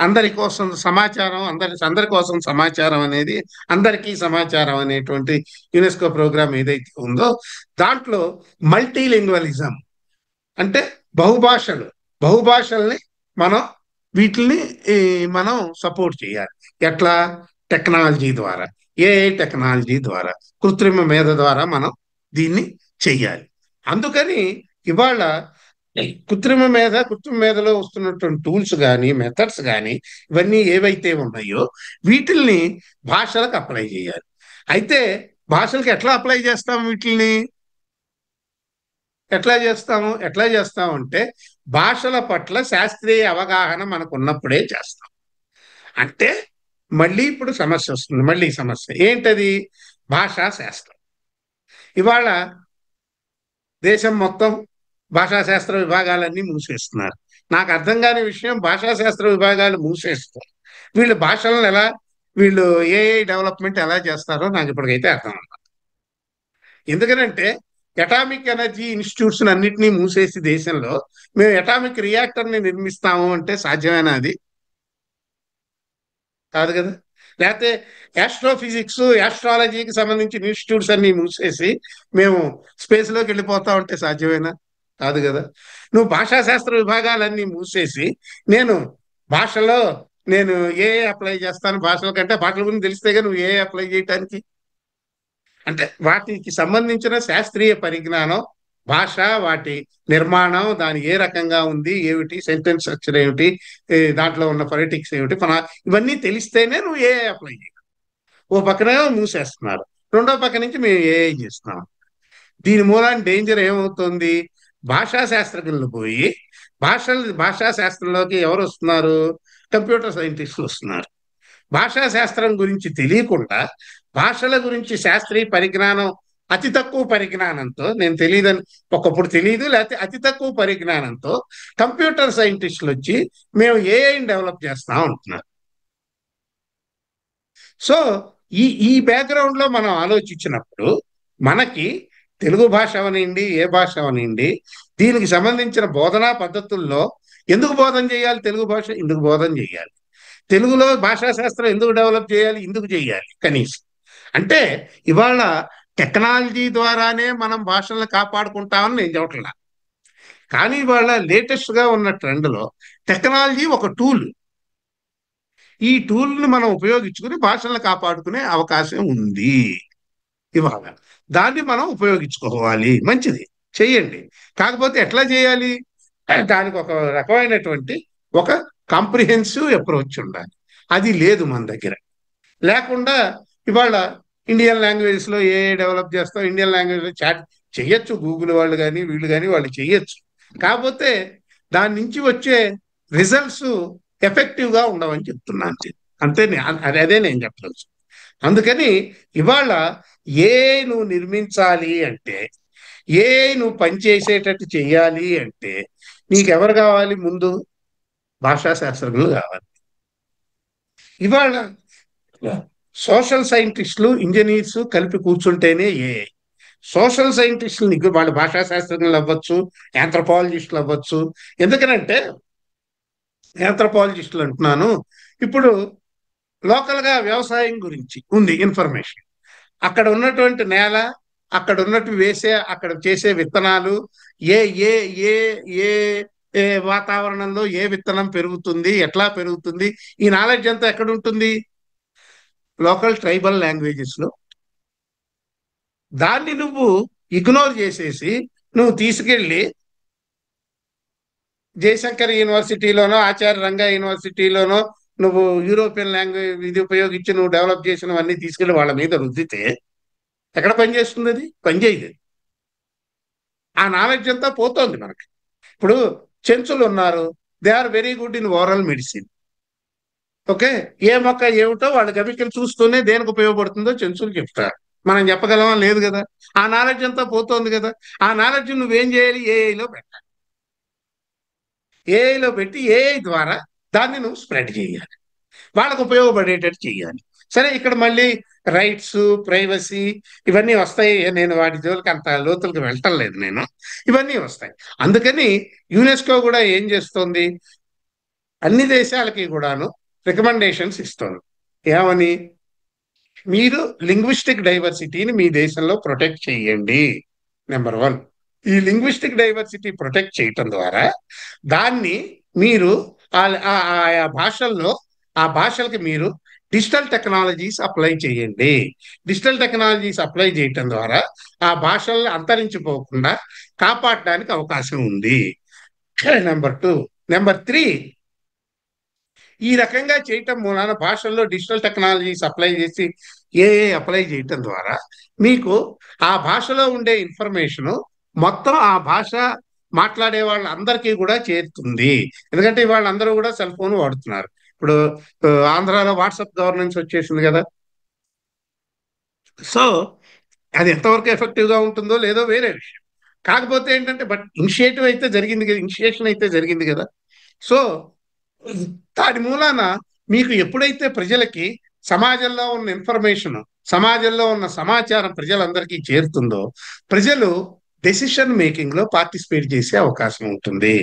Speaker 3: అందరి కోసం సమాచారం, అందరి కోసం సమాచారం అనేది, అందరికీ సమాచారం అనేటువంటి యునెస్కో ప్రోగ్రామ్ ఏదైతే ఉందో దాంట్లో మల్టీలింగ్వలిజం అంటే బహుభాషల్ని వీటిని మనం సపోర్ట్ చేయాలి. ఎట్లా, టెక్నాలజీ ద్వారా, టెక్నాలజీ ద్వారా, కృత్రిమ మేధ ద్వారా మనం దీన్ని చెయ్యాలి. అందుకని ఇవాళ కృత్రిమ మేధలో వస్తున్నటువంటి టూల్స్ కానీ, మెథడ్స్ కానీ, ఇవన్నీ ఏవైతే ఉన్నాయో వీటిల్ని భాషలకు అప్లై చేయాలి. అయితే భాషలకు ఎట్లా అప్లై చేస్తాం, వీటిల్ని ఎట్లా చేస్తామంటే భాషల పట్ల శాస్త్రీయ అవగాహన మనకు ఉన్నప్పుడే చేస్తాం. అంటే మళ్ళీ ఇప్పుడు సమస్య వస్తుంది, సమస్య ఏంటది, భాషా శాస్త్రం. ఇవాళ దేశం మొత్తం భాషాశాస్త్ర విభాగాలన్నీ మూసేస్తున్నారు. నాకు అర్థం కాని విషయం, భాషాశాస్త్ర విభాగాలు మూసేస్తారు, వీళ్ళు భాషలను వీళ్ళు డెవలప్మెంట్ ఎలా చేస్తారో నాకు ఇప్పటికైతే అర్థం అన్నమాట. ఎందుకనంటే అటామిక్ ఎనర్జీ ఇన్స్టిట్యూట్స్ అన్నింటినీ మూసేసి దేశంలో మేము అటామిక్ రియాక్టర్ని నిర్మిస్తాము అంటే సాధ్యమేనా, అది కాదు కదా. లేకపోతే ఆస్ట్రోఫిజిక్స్, ఆస్ట్రాలజీకి సంబంధించిన ఇన్స్టిట్యూట్స్ అన్ని మూసేసి మేము స్పేస్లోకి వెళ్ళిపోతా ఉంటే సాధ్యమేనా, కాదు కదా. నువ్వు భాషాశాస్త్ర విభాగాలన్నీ మూసేసి నేను భాషలో అప్లై చేస్తాను, భాషల కంటే భాషల గురించి తెలిస్తేగా నువ్వు అప్లై చేయటానికి. అంటే వాటికి సంబంధించిన శాస్త్రీయ పరిజ్ఞానం, భాష, వాటి నిర్మాణం, దాని ఏ రకంగా ఉంది, ఏమిటి సెంటెన్స్ స్ట్రక్చర్ ఏమిటి, దాంట్లో ఉన్న పొలిటిక్స్ ఏమిటి, ఇవన్నీ తెలిస్తేనే నువ్వు అప్లై చేయాలి. ఓ పక్కనే మూసేస్తున్నారు, రెండో పక్క నుంచి మేము చేస్తున్నాం. దీని మూలాన్ని డేంజర్ ఏమవుతుంది, భాషా శాస్త్రజ్ఞులు పోయి భాషా శాస్త్రంలోకి ఎవరు వస్తున్నారు, కంప్యూటర్ సైంటిస్టులు వస్తున్నారు. భాషా శాస్త్రం గురించి తెలియకుండా భాషల గురించి శాస్త్రీయ పరిజ్ఞానం అతి తక్కువ పరిజ్ఞానంతో, నేను తెలియదని ఒకప్పుడు తెలియదు, లేకపోతే అతి తక్కువ పరిజ్ఞానంతో కంప్యూటర్ సైంటిస్టులు వచ్చి మేము ఏఐని డెవలప్ చేస్తాం అంటున్నారు. సో ఈ బ్యాక్గ్రౌండ్ లో మనం ఆలోచించినప్పుడు మనకి తెలుగు భాష అవనండి, ఏ భాష అవనండి, దీనికి సంబంధించిన బోధనా పద్ధతుల్లో ఎందుకు బోధన చేయాలి, తెలుగు భాష ఎందుకు బోధన చేయాలి, తెలుగులో భాషాశాస్త్రం ఎందుకు డెవలప్ చేయాలి, ఎందుకు చేయాలి కనీసం. అంటే ఇవాళ టెక్నాలజీ ద్వారానే మనం భాషలను కాపాడుకుంటామని నేను చెప్పట్లా, కానీ ఇవాళ లేటెస్ట్ గా ఉన్న ట్రెండ్ లో టెక్నాలజీ ఒక టూల్. ఈ టూల్ని మనం ఉపయోగించుకుని భాషలను కాపాడుకునే అవకాశం ఉంది ఇవాళ. దాన్ని మనం ఉపయోగించుకోవాలి, మంచిది, చెయ్యండి. కాకపోతే ఎట్లా చేయాలి? దానికి ఒక రకమైనటువంటి ఒక కాంప్రిహెన్సివ్ అప్రోచ్ ఉండాలి. అది లేదు మన దగ్గర. లేకుండా ఇవాళ ఇండియన్ లాంగ్వేజెస్ లో ఏ డెవలప్ చేస్తాం, ఇండియన్ లాంగ్వేజ్ లో చాట్ చెయ్యొచ్చు, గూగుల్ వాళ్ళు కానీ వీళ్ళు కానీ వాళ్ళు చెయ్యొచ్చు. కాకపోతే దాని నుంచి వచ్చే రిజల్ట్స్ ఎఫెక్టివ్ గా ఉండవని చెప్తున్నాను. అంతే, అదే నేను చెప్పవచ్చు. అందుకని ఇవాళ ఏ నువ్వు నిర్మించాలి అంటే, ఏ నువ్వు పనిచేసేటట్టు చెయ్యాలి అంటే నీకెవరు కావాలి? ముందు భాషా శాస్త్రజ్ఞులు కావాలి. ఇవాళ సోషల్ సైంటిస్టులు, ఇంజనీర్స్ కలిపి కూర్చుంటేనే సోషల్ సైంటిస్టులు వాళ్ళ భాషా శాస్త్రజ్ఞులు అవ్వచ్చు, ఆంథ్రపాలజిస్టులు అవ్వచ్చు. ఎందుకనంటే ఆంథ్రపాలజిస్టులు అంటున్నాను, ఇప్పుడు లోకల్ గా వ్యవసాయం గురించి ఉంది ఇన్ఫర్మేషన్. అక్కడ ఉన్నటువంటి నేల, అక్కడ ఉన్నట్టు అక్కడ చేసే విత్తనాలు, ఏ ఏ ఏ ఏ ఏ వాతావరణంలో ఏ విత్తనం పెరుగుతుంది, ఎట్లా పెరుగుతుంది, ఈ నాలెడ్జ్ అంతా ఎక్కడ ఉంటుంది? లోకల్ ట్రైబల్ లాంగ్వేజెస్ లో. దాన్ని నువ్వు ఇగ్నోర్ చేసేసి నువ్వు తీసుకెళ్ళి జయశంకర్ యూనివర్సిటీలోనో ఆచార్య రంగా యూనివర్సిటీలోనో నువ్వు యూరోపియన్ లాంగ్వేజ్ ఇది ఉపయోగించి నువ్వు డెవలప్ చేసినవన్నీ తీసుకెళ్ళి వాళ్ళ మీద రుద్దితే ఎక్కడ పనిచేస్తుంది? అది పనిచేయదు. ఆ నాలెడ్జ్ అంతా పోతోంది మనకి. ఇప్పుడు చెంచులు ఉన్నారు, they are very good in oral medicine. Okay, ఏ మొక్క ఏమిటో వాళ్ళ కెమికల్ చూస్తూనే దేనికి ఉపయోగపడుతుందో చెంచులు చెప్తారు. మనం చెప్పగలమా? లేదు కదా. ఆ నాలెడ్జ్ అంతా పోతోంది కదా. ఆ నాలెడ్జ్ నువ్వేం చేయాలి? ఏఐలో పెట్టాలి. ఏఐలో పెట్టి ఏఐ ద్వారా దాన్ని నువ్వు స్ప్రెడ్ చేయాలి, వాళ్ళకు ఉపయోగపడేటట్టు చేయాలి. సరే, ఇక్కడ మళ్ళీ రైట్స్, ప్రైవసీ ఇవన్నీ వస్తాయి. నేను వాటి జోలికి అంత లోతులకు వెళ్ళటం లేదు నేను. ఇవన్నీ వస్తాయి. అందుకని యునెస్కో కూడా ఏం చేస్తోంది? అన్ని దేశాలకి కూడాను రికమెండేషన్స్ ఇస్తుంది. ఏమని? మీరు లింగ్విస్టిక్ డైవర్సిటీని మీ దేశంలో ప్రొటెక్ట్ చేయండి. నెంబర్ 1. ఈ లింగ్విస్టిక్ డైవర్సిటీ ప్రొటెక్ట్ చేయటం ద్వారా దాన్ని మీరు ఆ భాషల్లో, ఆ భాషలకి మీరు డిజిటల్ టెక్నాలజీస్ అప్లై చేయండి. డిజిటల్ టెక్నాలజీస్ అప్లై చేయటం ద్వారా ఆ భాషల్ని అంతరించిపోకుండా కాపాడడానికి అవకాశం ఉంది. నెంబర్ 2. నెంబర్ 3, ఈ రకంగా చేయటం మూలాన భాషల్లో డిజిటల్ టెక్నాలజీస్ అప్లై చేసి అప్లై చేయటం ద్వారా మీకు ఆ భాషలో ఉండే ఇన్ఫర్మేషన్ మొత్తం ఆ భాష మాట్లాడే వాళ్ళందరికీ కూడా చేరుతుంది. ఎందుకంటే వాళ్ళందరూ కూడా సెల్ ఫోన్ వాడుతున్నారు. ఇప్పుడు ఆంధ్రాలో వాట్సాప్ గవర్నెన్స్ వచ్చేసింది కదా. సో అది ఎంతవరకు ఎఫెక్టివ్ గా ఉంటుందో లేదో వేరే విషయం. కాకపోతే ఏంటంటే ఇనిషియేటివ్ అయితే జరిగింది కదా, ఇనిషియేషన్ అయితే జరిగింది కదా. సో దాని మూలాన మీకు ఎప్పుడైతే ప్రజలకి సమాజంలో ఉన్న ఇన్ఫర్మేషన్, సమాజంలో ఉన్న సమాచారం ప్రజలందరికీ చేరుతుందో ప్రజలు డెసిషన్ మేకింగ్ లో పార్టిసిపేట్ చేసే అవకాశం ఉంటుంది.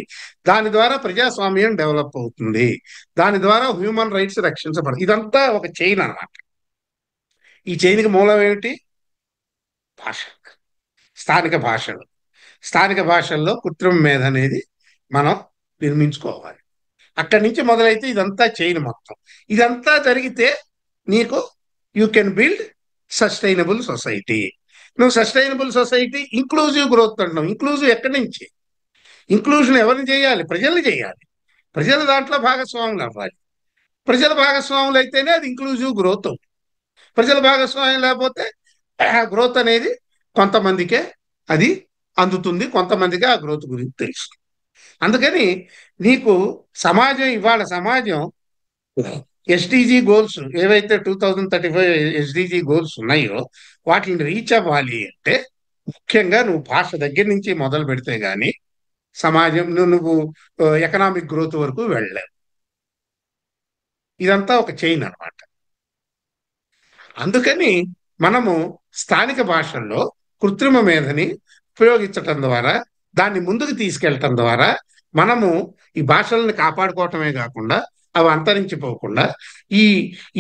Speaker 3: దాని ద్వారా ప్రజాస్వామ్యం డెవలప్ అవుతుంది. దాని ద్వారా హ్యూమన్ రైట్స్ రక్షించబడతాయి. ఇదంతా ఒక చైన్ అన్నమాట. ఈ చైన్కి మూలం ఏమిటి? భాష. స్థానిక భాషలు. స్థానిక భాషల్లో కృత్రిమ మేధ అనేది మనం నిర్మించుకోవాలి. అక్కడి నుంచి మొదలైతే ఇదంతా చైన్ మొత్తం. ఇదంతా జరిగితే నీకు you can build sustainable society. నువ్వు సస్టైనబుల్ సొసైటీ, ఇంక్లూజివ్ గ్రోత్ అంటున్నావు. ఇంక్లూజివ్ ఎక్కడి నుంచి? ఇంక్లూజన్ ఎవరిని చేయాలి? ప్రజల్ని చేయాలి. ప్రజలు దాంట్లో భాగస్వాములు అవ్వాలి. ప్రజల భాగస్వాములు అయితేనే అది ఇంక్లూజివ్ గ్రోత్ అవుతుంది. ప్రజల భాగస్వామ్యం లేకపోతే గ్రోత్ అనేది కొంతమందికే అది అందుతుంది, కొంతమందికి ఆ గ్రోత్ గురించి తెలుసు. అందుకని నీకు సమాజం, ఇవాళ సమాజం ఎస్డిజి గోల్స్ ఏవైతే 2035 ఎస్డిజి గోల్స్ ఉన్నాయో వాటిని రీచ్ అవ్వాలి అంటే ముఖ్యంగా నువ్వు భాష దగ్గర నుంచి మొదలు పెడితే గానీ సమాజం నువ్వు ఎకనామిక్ గ్రోత్ వరకు వెళ్ళలేవు. ఇదంతా ఒక చైన్ అన్నమాట. అందుకని మనము స్థానిక భాషల్లో కృత్రిమ మేధని ఉపయోగించటం ద్వారా, దాన్ని ముందుకు తీసుకెళ్ళటం ద్వారా మనము ఈ భాషలను కాపాడుకోవటమే కాకుండా అవి అంతరించిపోకుండా ఈ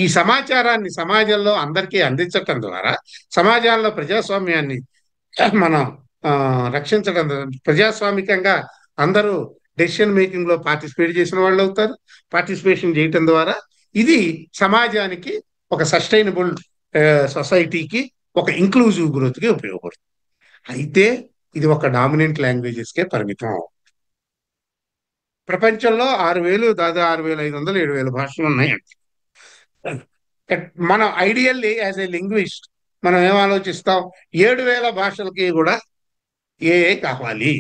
Speaker 3: ఈ సమాచారాన్ని సమాజంలో అందరికీ అందించటం ద్వారా సమాజాల్లో ప్రజాస్వామ్యాన్ని మనం రక్షించడం, ప్రజాస్వామికంగా అందరూ డెసిషన్ మేకింగ్ లో పార్టిసిపేట్ చేసిన వాళ్ళు అవుతారు. పార్టిసిపేషన్ చేయటం ద్వారా ఇది సమాజానికి ఒక సస్టైనబుల్ సొసైటీకి ఒక ఇంక్లూజివ్ గ్రోత్కి ఉపయోగపడుతుంది. అయితే ఇది ఒక డామినెంట్ లాంగ్వేజెస్కే పరిమితం. ప్రపంచంలో 6,000 దాదాపు 6,500 7,000 భాషలు ఉన్నాయండి. మనం ఐడియల్లీ యాజ్ ఏ లింగ్విస్ట్ మనం ఏం ఆలోచిస్తాం, 7,000 భాషలకి కూడా ఏఏ కావాలి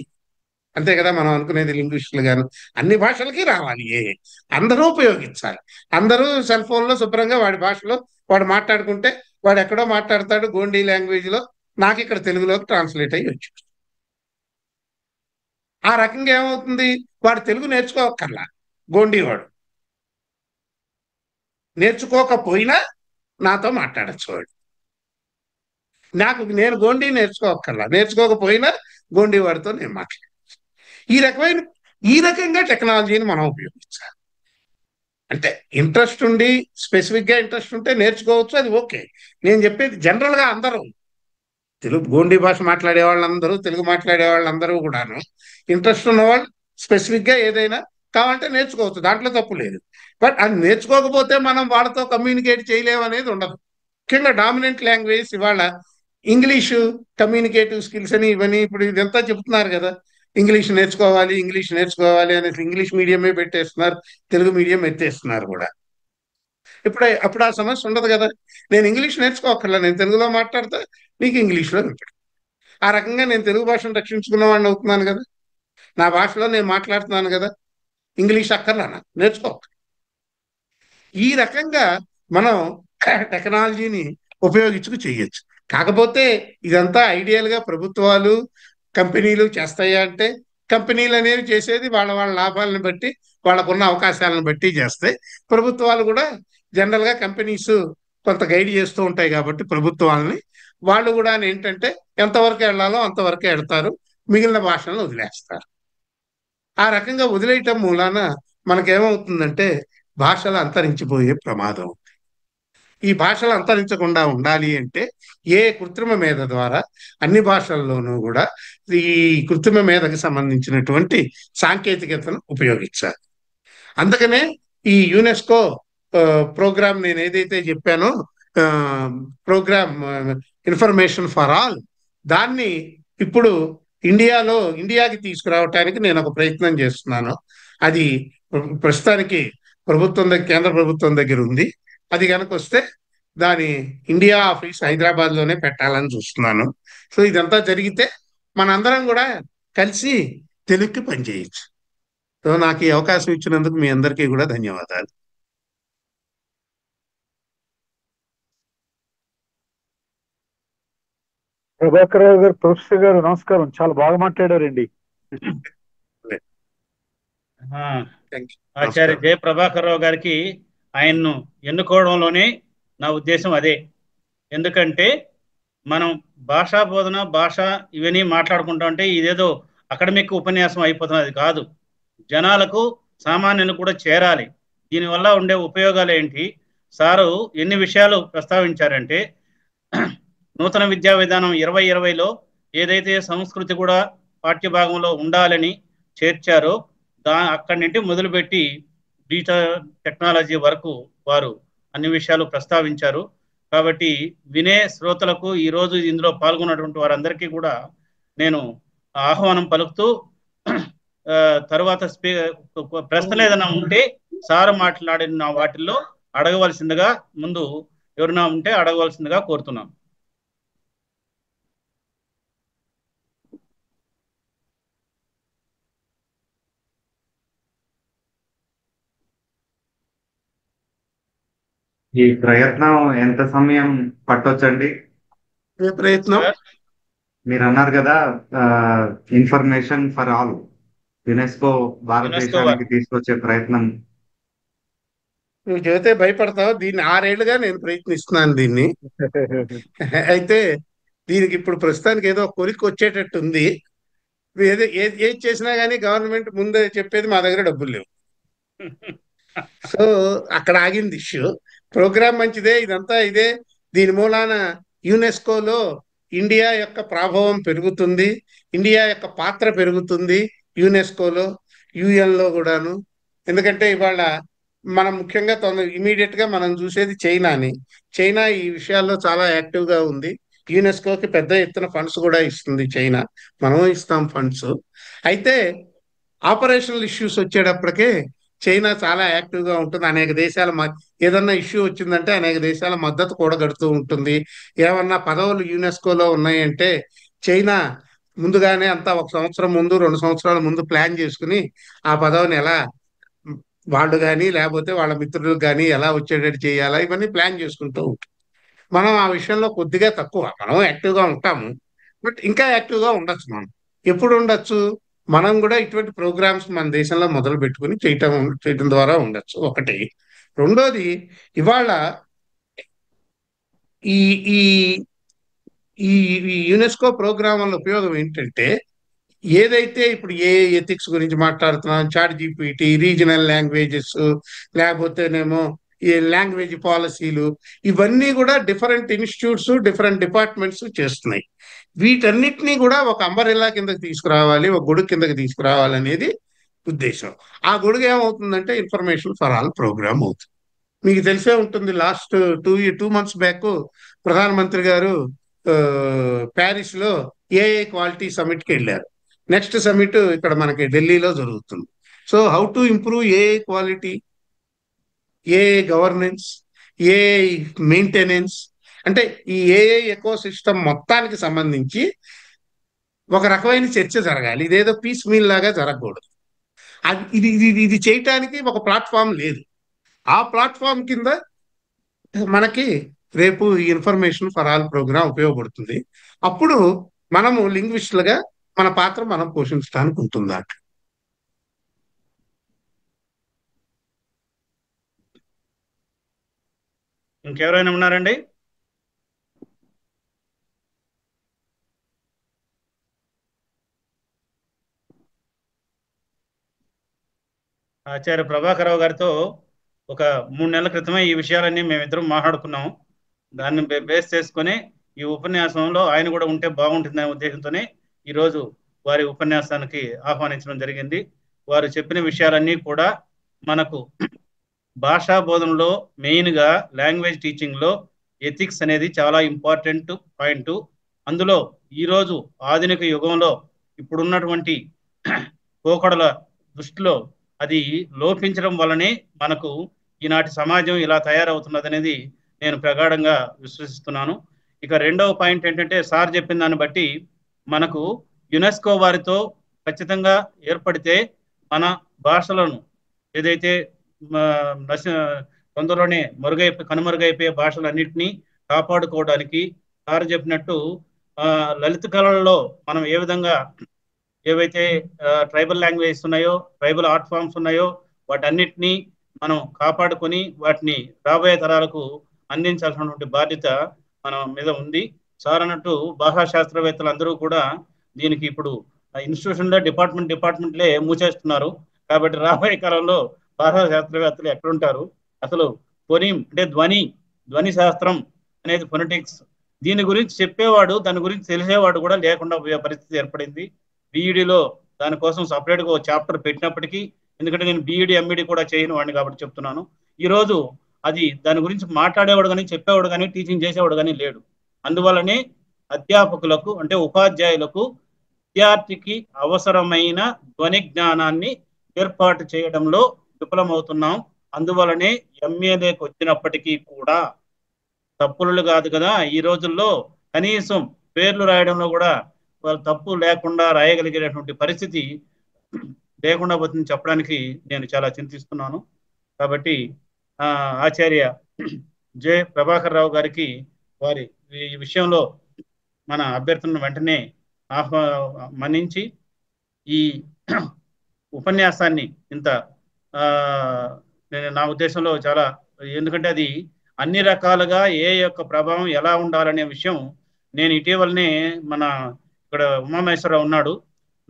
Speaker 3: అంతే కదా మనం అనుకునేది. లింగ్విస్టులు గాను అన్ని భాషలకి రావాలి ఏఏ, అందరూ ఉపయోగించాలి. అందరూ సెల్ ఫోన్లో శుభ్రంగా వాడి భాషలో వాడు మాట్లాడుకుంటే వాడు ఎక్కడో మాట్లాడతాడు గోండీ లాంగ్వేజ్ లో, నాకు ఇక్కడ తెలుగులోకి ట్రాన్స్లేట్ అయ్యి వచ్చు. ఆ రకంగా ఏమవుతుంది, వాడు తెలుగు నేర్చుకోకర్లా, గోండీ వాడు నేర్చుకోకపోయినా నాతో మాట్లాడచ్చు. వాడు నేను గోండీ నేర్చుకోకర్లా, నేర్చుకోకపోయినా గోండీ వాడితో నేను మాట్లాడచ్చు. ఈ రకంగా టెక్నాలజీని మనం ఉపయోగించాలి. అంటే ఇంట్రెస్ట్ ఉండి స్పెసిఫిక్ గా ఇంట్రెస్ట్ ఉంటే నేర్చుకోవచ్చు, అది ఓకే. నేను చెప్పేది జనరల్ గా అందరూ తెలుగు గోండీ భాష మాట్లాడే వాళ్ళందరూ, తెలుగు మాట్లాడే వాళ్ళందరూ కూడాను ఇంట్రెస్ట్ ఉన్నవాళ్ళు స్పెసిఫిక్ గా ఏదైనా కావాలంటే నేర్చుకోవచ్చు, దాంట్లో తప్పు లేదు. బట్ అది నేర్చుకోకపోతే మనం వాళ్ళతో కమ్యూనికేట్ చేయలేము అనేది ఉండదు. ముఖ్యంగా డామినెంట్ లాంగ్వేజ్ ఇవాళ ఇంగ్లీషు, కమ్యూనికేటివ్ స్కిల్స్ అని ఇవన్నీ ఇప్పుడు ఇదంతా చెబుతున్నారు కదా, ఇంగ్లీష్ నేర్చుకోవాలి అనేసి ఇంగ్లీష్ మీడియమే పెట్టేస్తున్నారు, తెలుగు మీడియం ఎత్తేస్తున్నారు కూడా. అప్పుడు ఆ సమస్య ఉండదు కదా, నేను ఇంగ్లీష్ నేర్చుకోకర్లా, నేను తెలుగులో మాట్లాడతా, నీకు ఇంగ్లీష్లో వింటాడు. ఆ రకంగా నేను తెలుగు భాషను రక్షించుకున్న వాడిని అవుతున్నాను కదా, నా భాషలో నేను మాట్లాడుతున్నాను కదా, ఇంగ్లీష్ అక్కర్లా నాకు నేర్చుకో. ఈ రకంగా మనం టెక్నాలజీని ఉపయోగించుకు చేయొచ్చు. కాకపోతే ఇదంతా ఐడియల్ గా ప్రభుత్వాలు కంపెనీలు చేస్తాయా అంటే, కంపెనీలు అనేవి చేసేది వాళ్ళ వాళ్ళ లాభాలను బట్టి, వాళ్ళకున్న అవకాశాలను బట్టి చేస్తాయి. ప్రభుత్వాలు కూడా జనరల్ గా కంపెనీస్ కొంత గైడ్ చేస్తూ ఉంటాయి కాబట్టి ప్రభుత్వాలని వాళ్ళు కూడా ఏంటంటే ఎంతవరకు వెళ్ళాలో అంతవరకే వెళ్తారు, మిగిలిన భాషలను వదిలేస్తారు. ఆ రకంగా వదిలేయటం మూలాన మనకేమవుతుందంటే భాషలు అంతరించిపోయే ప్రమాదం. ఈ భాషలు అంతరించకుండా ఉండాలి అంటే కృత్రిమ మేధ ద్వారా అన్ని భాషల్లోనూ కూడా ఈ కృత్రిమ మేధకు సంబంధించినటువంటి సాంకేతికతను ఉపయోగించాలి. అందుకనే ఈ యునెస్కో ప్రోగ్రామ్ నేను ఏదైతే చెప్పానో, ప్రోగ్రామ్ ఇన్ఫర్మేషన్ ఫర్ ఆల్, దాన్ని ఇప్పుడు ఇండియాకి తీసుకురావటానికి నేను ఒక ప్రయత్నం చేస్తున్నాను. అది ప్రస్తుతానికి కేంద్ర ప్రభుత్వం దగ్గర ఉంది. అది కనుక వస్తే దాని ఇండియా ఆఫీస్ హైదరాబాద్ లోనే పెట్టాలని చూస్తున్నాను. సో ఇదంతా జరిగితే మనందరం కూడా కలిసి తెలుగుకి పనిచేయచ్చు. సో నాకు ఈ అవకాశం ఇచ్చినందుకు మీ అందరికీ కూడా ధన్యవాదాలు.
Speaker 1: ప్రభాకర్ రావు గారు, ప్రొఫెసర్ గారు నమస్కారం, చాలా బాగా మాట్లాడారండి.
Speaker 2: ఆచార్య జయ ప్రభాకర్ రావు గారికి ఆయన్ను ఎన్నుకోవడంలోనే నా ఉద్దేశం అదే. ఎందుకంటే మనం భాషా బోధన, భాష ఇవన్నీ మాట్లాడుకుంటా ఉంటే ఇదేదో అకాడమిక్ ఉపన్యాసం అయిపోతున్నది కాదు, జనాలకు సామాన్యులు కూడా చేరాలి. దీనివల్ల ఉండే ఉపయోగాలు ఏంటి? సారు ఎన్ని విషయాలు ప్రస్తావించారంటే, నూతన విద్యా విధానం 2020లో ఏదైతే సంస్కృతి కూడా పాఠ్యభాగంలో ఉండాలని చేర్చారో అక్కడి నుండి మొదలుపెట్టి డిజిటల్ టెక్నాలజీ వరకు వారు అన్ని విషయాలు ప్రస్తావించారు. కాబట్టి వినే శ్రోతలకు ఈరోజు ఇందులో పాల్గొన్నటువంటి వారందరికీ కూడా నేను ఆహ్వానం పలుకుతూ, తరువాత ప్రశ్నలు ఏదైనా ఉంటే సార్ మాట్లాడిన వాటిల్లో అడగవలసిందిగా, ముందు ఎవరైనా ఉంటే అడగవలసిందిగా కోరుతున్నాను.
Speaker 4: ఈ ప్రయత్నం ఎంత సమయం పట్టొచ్చండి?
Speaker 3: ఏ ప్రయత్నం?
Speaker 4: మీరు అన్నారు కదా ఇన్ఫర్మేషన్ ఫర్ ఆల్, యునెస్కో భారతదేశానికి తీసుకొచ్చే ప్రయత్నం.
Speaker 3: నువ్వు చెబితే భయపడతావు, దీన్ని 6 ఏళ్లుగా నేను ప్రయత్నిస్తున్నాను దీన్ని. అయితే దీనికి ఇప్పుడు ప్రస్తుతానికి ఏదో కొలిక్కి వచ్చేటట్టు ఉంది. ఏది చేసినా కానీ గవర్నమెంట్ ముందే చెప్పేది మా దగ్గర డబ్బులు లేవు. సో అక్కడ ఆగింది ఇష్యూ. ప్రోగ్రామ్ మంచిదే, ఇదంతా ఇదే. దీని మూలాన యునెస్కోలో ఇండియా యొక్క ప్రభావం పెరుగుతుంది, ఇండియా యొక్క పాత్ర పెరుగుతుంది యునెస్కోలో, యుఎన్లో కూడాను. ఎందుకంటే ఇవాళ మనం ముఖ్యంగా ఇమీడియట్ గా మనం చూసేది చైనాని. చైనా ఈ విషయాల్లో చాలా యాక్టివ్ గా ఉంది. యునెస్కోకి పెద్ద ఎత్తున ఫండ్స్ కూడా ఇస్తుంది చైనా. మనం ఇస్తాం ఫండ్స్. అయితే ఆపరేషనల్ ఇష్యూస్ వచ్చేటప్పటికే చైనా చాలా యాక్టివ్ గా ఉంటుంది. అనేక దేశాల ఏదన్నా ఇష్యూ వచ్చిందంటే అనేక దేశాల మద్దతు కూడగడుతూ ఉంటుంది. ఏమన్నా పదవులు యునెస్కోలో ఉన్నాయంటే చైనా ముందుగానే అంతా 1 సంవత్సరం ముందు 2 సంవత్సరాల ముందు ప్లాన్ చేసుకుని ఆ పదవిని ఎలా వాళ్ళు కానీ లేకపోతే వాళ్ళ మిత్రులకు కానీ ఎలా వచ్చేటట్టు చేయాలా ఇవన్నీ ప్లాన్ చేసుకుంటూ ఉంటాం. మనం ఆ విషయంలో కొద్దిగా తక్కువ. మనం యాక్టివ్గా ఉంటాము, బట్ ఇంకా యాక్టివ్గా ఉండొచ్చు. మనం ఎప్పుడు ఉండొచ్చు? మనం కూడా ఇటువంటి ప్రోగ్రామ్స్ మన దేశంలో మొదలు పెట్టుకుని చేయటం ద్వారా ఉండొచ్చు. ఒకటి. రెండోది, ఇవాళ ఈ ఈ ఈ ఈ యునెస్కో ప్రోగ్రాం వల్ల ఉపయోగం ఏంటంటే, ఏదైతే ఇప్పుడు ఏ ఎథిక్స్ గురించి మాట్లాడుతున్నాం, చాట్ జీపీటీ, రీజనల్ లాంగ్వేజెస్, లేకపోతేనేమో ఈ లాంగ్వేజ్ పాలసీలు, ఇవన్నీ కూడా డిఫరెంట్ ఇన్స్టిట్యూట్స్, డిఫరెంట్ డిపార్ట్మెంట్స్ చేస్తున్నాయి. వీటన్నిటినీ కూడా ఒక అంబరెల్లా కిందకి తీసుకురావాలి, ఒక గొడుగు కిందకి తీసుకురావాలి అనేది ఉద్దేశం. ఆ గొడుగు ఏమవుతుందంటే ఇన్ఫర్మేషన్ ఫర్ ఆల్ ప్రోగ్రామ్ అవుతుంది. మీకు తెలిసే ఉంటుంది, లాస్ట్ 2 months బ్యాక్ ప్రధానమంత్రి గారు ప్యారిస్ లో ఏఐ క్వాలిటీ సమిట్కి వెళ్ళారు. నెక్స్ట్ సమిట్ ఇక్కడ మనకి ఢిల్లీలో జరుగుతుంది. So how to improve AI quality, AI governance, AI maintenance, అంటే ఈ ఏఐ ఎకో సిస్టమ్ మొత్తానికి సంబంధించి ఒక రకమైన చర్చ జరగాలి. ఇదేదో పీస్ మీల్ లాగా జరగకూడదు. ఇది ఇది ఇది చేయటానికి ఒక ప్లాట్ఫామ్ లేదు. ఆ ప్లాట్ఫామ్ కింద మనకి రేపు ఈ ఇన్ఫర్మేషన్ ఫర్ ఆల్ ప్రోగ్రామ్ ఉపయోగపడుతుంది. అప్పుడు మనము లింగ్విస్టులుగా మన పాత్ర మనం పోషించడానికి ఉంటుందా.
Speaker 2: ఇంకెవరైనా ఉన్నారండి? ఆచార్య ప్రభాకరరావు గారితో ఒక 3 నెలల క్రితమే ఈ విషయాలన్నీ మేమిద్దరం మాట్లాడుకున్నాము. దాన్ని బేస్ చేసుకొని ఈ ఉపన్యాసంలో ఆయన కూడా ఉంటే బాగుంటుందనే ఉద్దేశంతోనే ఈరోజు వారి ఉపన్యాసానికి ఆహ్వానించడం జరిగింది. వారు చెప్పిన విషయాలన్నీ కూడా మనకు భాషా బోధనలో, మెయిన్గా లాంగ్వేజ్ టీచింగ్లో ఎథిక్స్ అనేది చాలా ఇంపార్టెంట్ పాయింట్. అందులో ఈరోజు ఆధునిక యుగంలో ఇప్పుడున్నటువంటి పోకడల దృష్టిలో అది లోపించడం వల్లనే మనకు ఈనాటి సమాజం ఇలా తయారవుతున్నది అనేది నేను ప్రగాఢంగా విశ్వసిస్తున్నాను. ఇక రెండవ పాయింట్ ఏంటంటే, సార్ చెప్పిన దాన్ని బట్టి మనకు యునెస్కో వారితో ఖచ్చితంగా ఏర్పడితే మన భాషలను ఏదైతే తొందరలోనే కనుమరుగైపోయే భాషలన్నింటినీ కాపాడుకోవడానికి సార్ చెప్పినట్టు లలిత కళల్లో మనం ఏ విధంగా ఏవైతే ట్రైబల్ లాంగ్వేజెస్ ఉన్నాయో, ట్రైబల్ ఆర్ట్ ఫామ్స్ ఉన్నాయో, వాటన్నిటినీ మనం కాపాడుకొని వాటిని రాబోయే తరాలకు అందించాల్సినటువంటి బాధ్యత మన మీద ఉంది. సార్ అన్నట్టు భాషా శాస్త్రవేత్తలు అందరూ కూడా దీనికి ఇప్పుడు ఇన్స్టిట్యూషన్లో డిపార్ట్మెంట్లే మూసేస్తున్నారు. కాబట్టి రాబోయే కాలంలో భాషా శాస్త్రవేత్తలు ఎక్కడుంటారు? అసలు ఫోనీమ్ అంటే ధ్వని శాస్త్రం అనేది ఫొనెటిక్స్, దీని గురించి చెప్పేవాడు, దాని గురించి తెలిసేవాడు కూడా లేకుండా పోయే పరిస్థితి ఏర్పడింది. బీఈడీలో దానికోసం సపరేట్గా ఒక చాప్టర్ పెట్టినప్పటికీ, ఎందుకంటే నేను బీఈడీ ఎంఈడీ కూడా చేయని వాడిని కాబట్టి చెప్తున్నాను, ఈరోజు అది దాని గురించి మాట్లాడేవాడు కానీ, చెప్పేవాడు కానీ, టీచింగ్ చేసేవాడు కానీ లేడు. అందువల్లనే అధ్యాపకులకు అంటే ఉపాధ్యాయులకు విద్యార్థికి అవసరమైన ధ్వని జ్ఞానాన్ని ఏర్పాటు చేయడంలో విఫలమవుతున్నాం. అందువలనే ఎంఏలోకి వచ్చినప్పటికీ కూడా తప్పులు కాదు కదా, ఈ రోజుల్లో కనీసం పేర్లు రాయడంలో కూడా వాళ్ళు తప్పు లేకుండా రాయగలిగేటటువంటి పరిస్థితి లేకుండా పోతుంది చెప్పడానికి నేను చాలా చింతిస్తున్నాను. కాబట్టి ఆచార్య జె ప్రభాకర్ రావు గారికి వారి ఈ విషయంలో మన అభ్యర్థనను వెంటనే మన్నించి ఈ ఉపన్యాసాన్ని ఇంత నేను నా ఉద్దేశంలో చాలా, ఎందుకంటే అది అన్ని రకాలుగా ఏ యొక్క ప్రభావం ఎలా ఉండాలనే విషయం నేను ఇటీవలనే మన ఇక్కడ ఉమామహేశ్వరరావు ఉన్నాడు,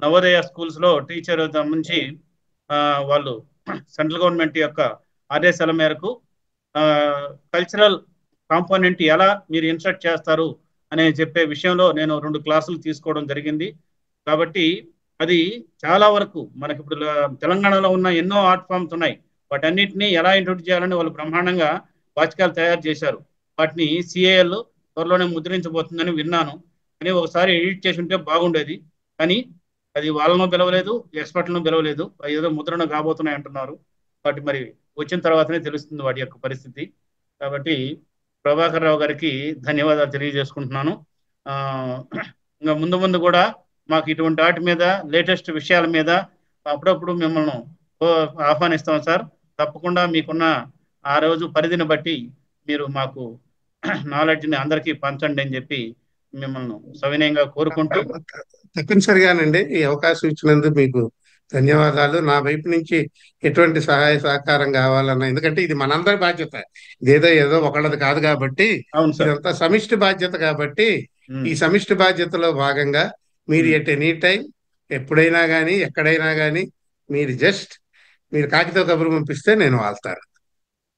Speaker 2: నవోదయ స్కూల్స్లో టీచర్ నుంచి వాళ్ళు సెంట్రల్ గవర్నమెంట్ యొక్క ఆదేశాల మేరకు కల్చరల్ కాంపోనెంట్ ఎలా మీరు ఇన్సర్ట్ చేస్తారు అనే చెప్పే విషయంలో నేను 2 క్లాసులు తీసుకోవడం జరిగింది. కాబట్టి అది చాలా వరకు మనకి ఇప్పుడు తెలంగాణలో ఉన్న ఎన్నో ఆర్ట్ ఫామ్స్ ఉన్నాయి, వాటన్నిటిని ఎలా ఇంట్రొడ్యూస్ చేయాలని వాళ్ళు బ్రహ్మాండంగా వాచకాలు తయారు చేశారు. వాటిని సిఏఎల్ త్వరలోనే ముద్రించబోతుందని విన్నాను. కానీ ఒకసారి ఎడిట్ చేసి ఉంటే బాగుండేది. కానీ అది వాళ్ళను పిలవలేదు, ఎక్స్పర్ట్లను పిలవలేదు. ఏదో ముద్రణ కాబోతున్నాయి అంటున్నారు. వాటి మరి వచ్చిన తర్వాతనే తెలుస్తుంది వాటి యొక్క పరిస్థితి. కాబట్టి ప్రభాకర్ రావు గారికి ధన్యవాదాలు తెలియజేసుకుంటున్నాను. ఇంకా ముందు ముందు కూడా మాకు ఇటువంటి వాటి మీద లేటెస్ట్ విషయాల మీద అప్పుడప్పుడు మిమ్మల్ని ఆహ్వానిస్తాం సార్. తప్పకుండా మీకున్న ఆ రోజు పరిధిని బట్టి మీరు మాకు నాలెడ్జ్ని అందరికీ పంచండి అని చెప్పి మిమ్మల్ని సవినయంగా కోరుకుంటూ
Speaker 3: తప్పనిసరిగానండి ఈ అవకాశం ఇచ్చినందుకు మీకు ధన్యవాదాలు. నా వైపు నుంచి ఎటువంటి సహాయ సహకారం కావాలన్నా, ఎందుకంటే ఇది మనందరి బాధ్యత, ఇదేదో ఏదో ఒకళ్ళది కాదు కాబట్టి
Speaker 2: అవును సార్.
Speaker 3: ఇదంతా సమిష్టి బాధ్యత కాబట్టి ఈ సమిష్టి బాధ్యతలో భాగంగా మీరు ఎట్ ఎనీ టైం ఎప్పుడైనా కానీ ఎక్కడైనా కానీ మీరు కాగితం కబురు పంపిస్తే నేను వాళ్తాను.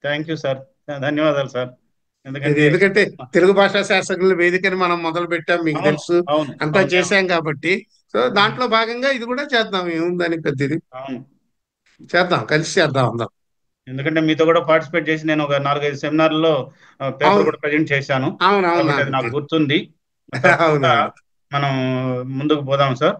Speaker 2: థ్యాంక్ యూ సార్, ధన్యవాదాలు సార్.
Speaker 3: ఎందుకంటే తెలుగు భాషా శాస్త్రజ్ఞుల వేదికని మనం మొదలు పెట్టాం, మీకు తెలుసు, అంతా చేశాం కాబట్టి. సో దాంట్లో భాగంగా ఇది కూడా చేద్దాం, ఏముందని పెద్దది, చేద్దాం, కలిసి చేద్దాం అందరం.
Speaker 2: ఎందుకంటే మీతో కూడా పార్టిసిపేట్ చేసి నేను ఒక 4-5 సెమినార్లో పేపర్ కూడా ప్రజెంట్ చేశాను.
Speaker 3: అవునవును,
Speaker 2: నాకు గుర్తుంది. మనం ముందుకు పోదాం సార్.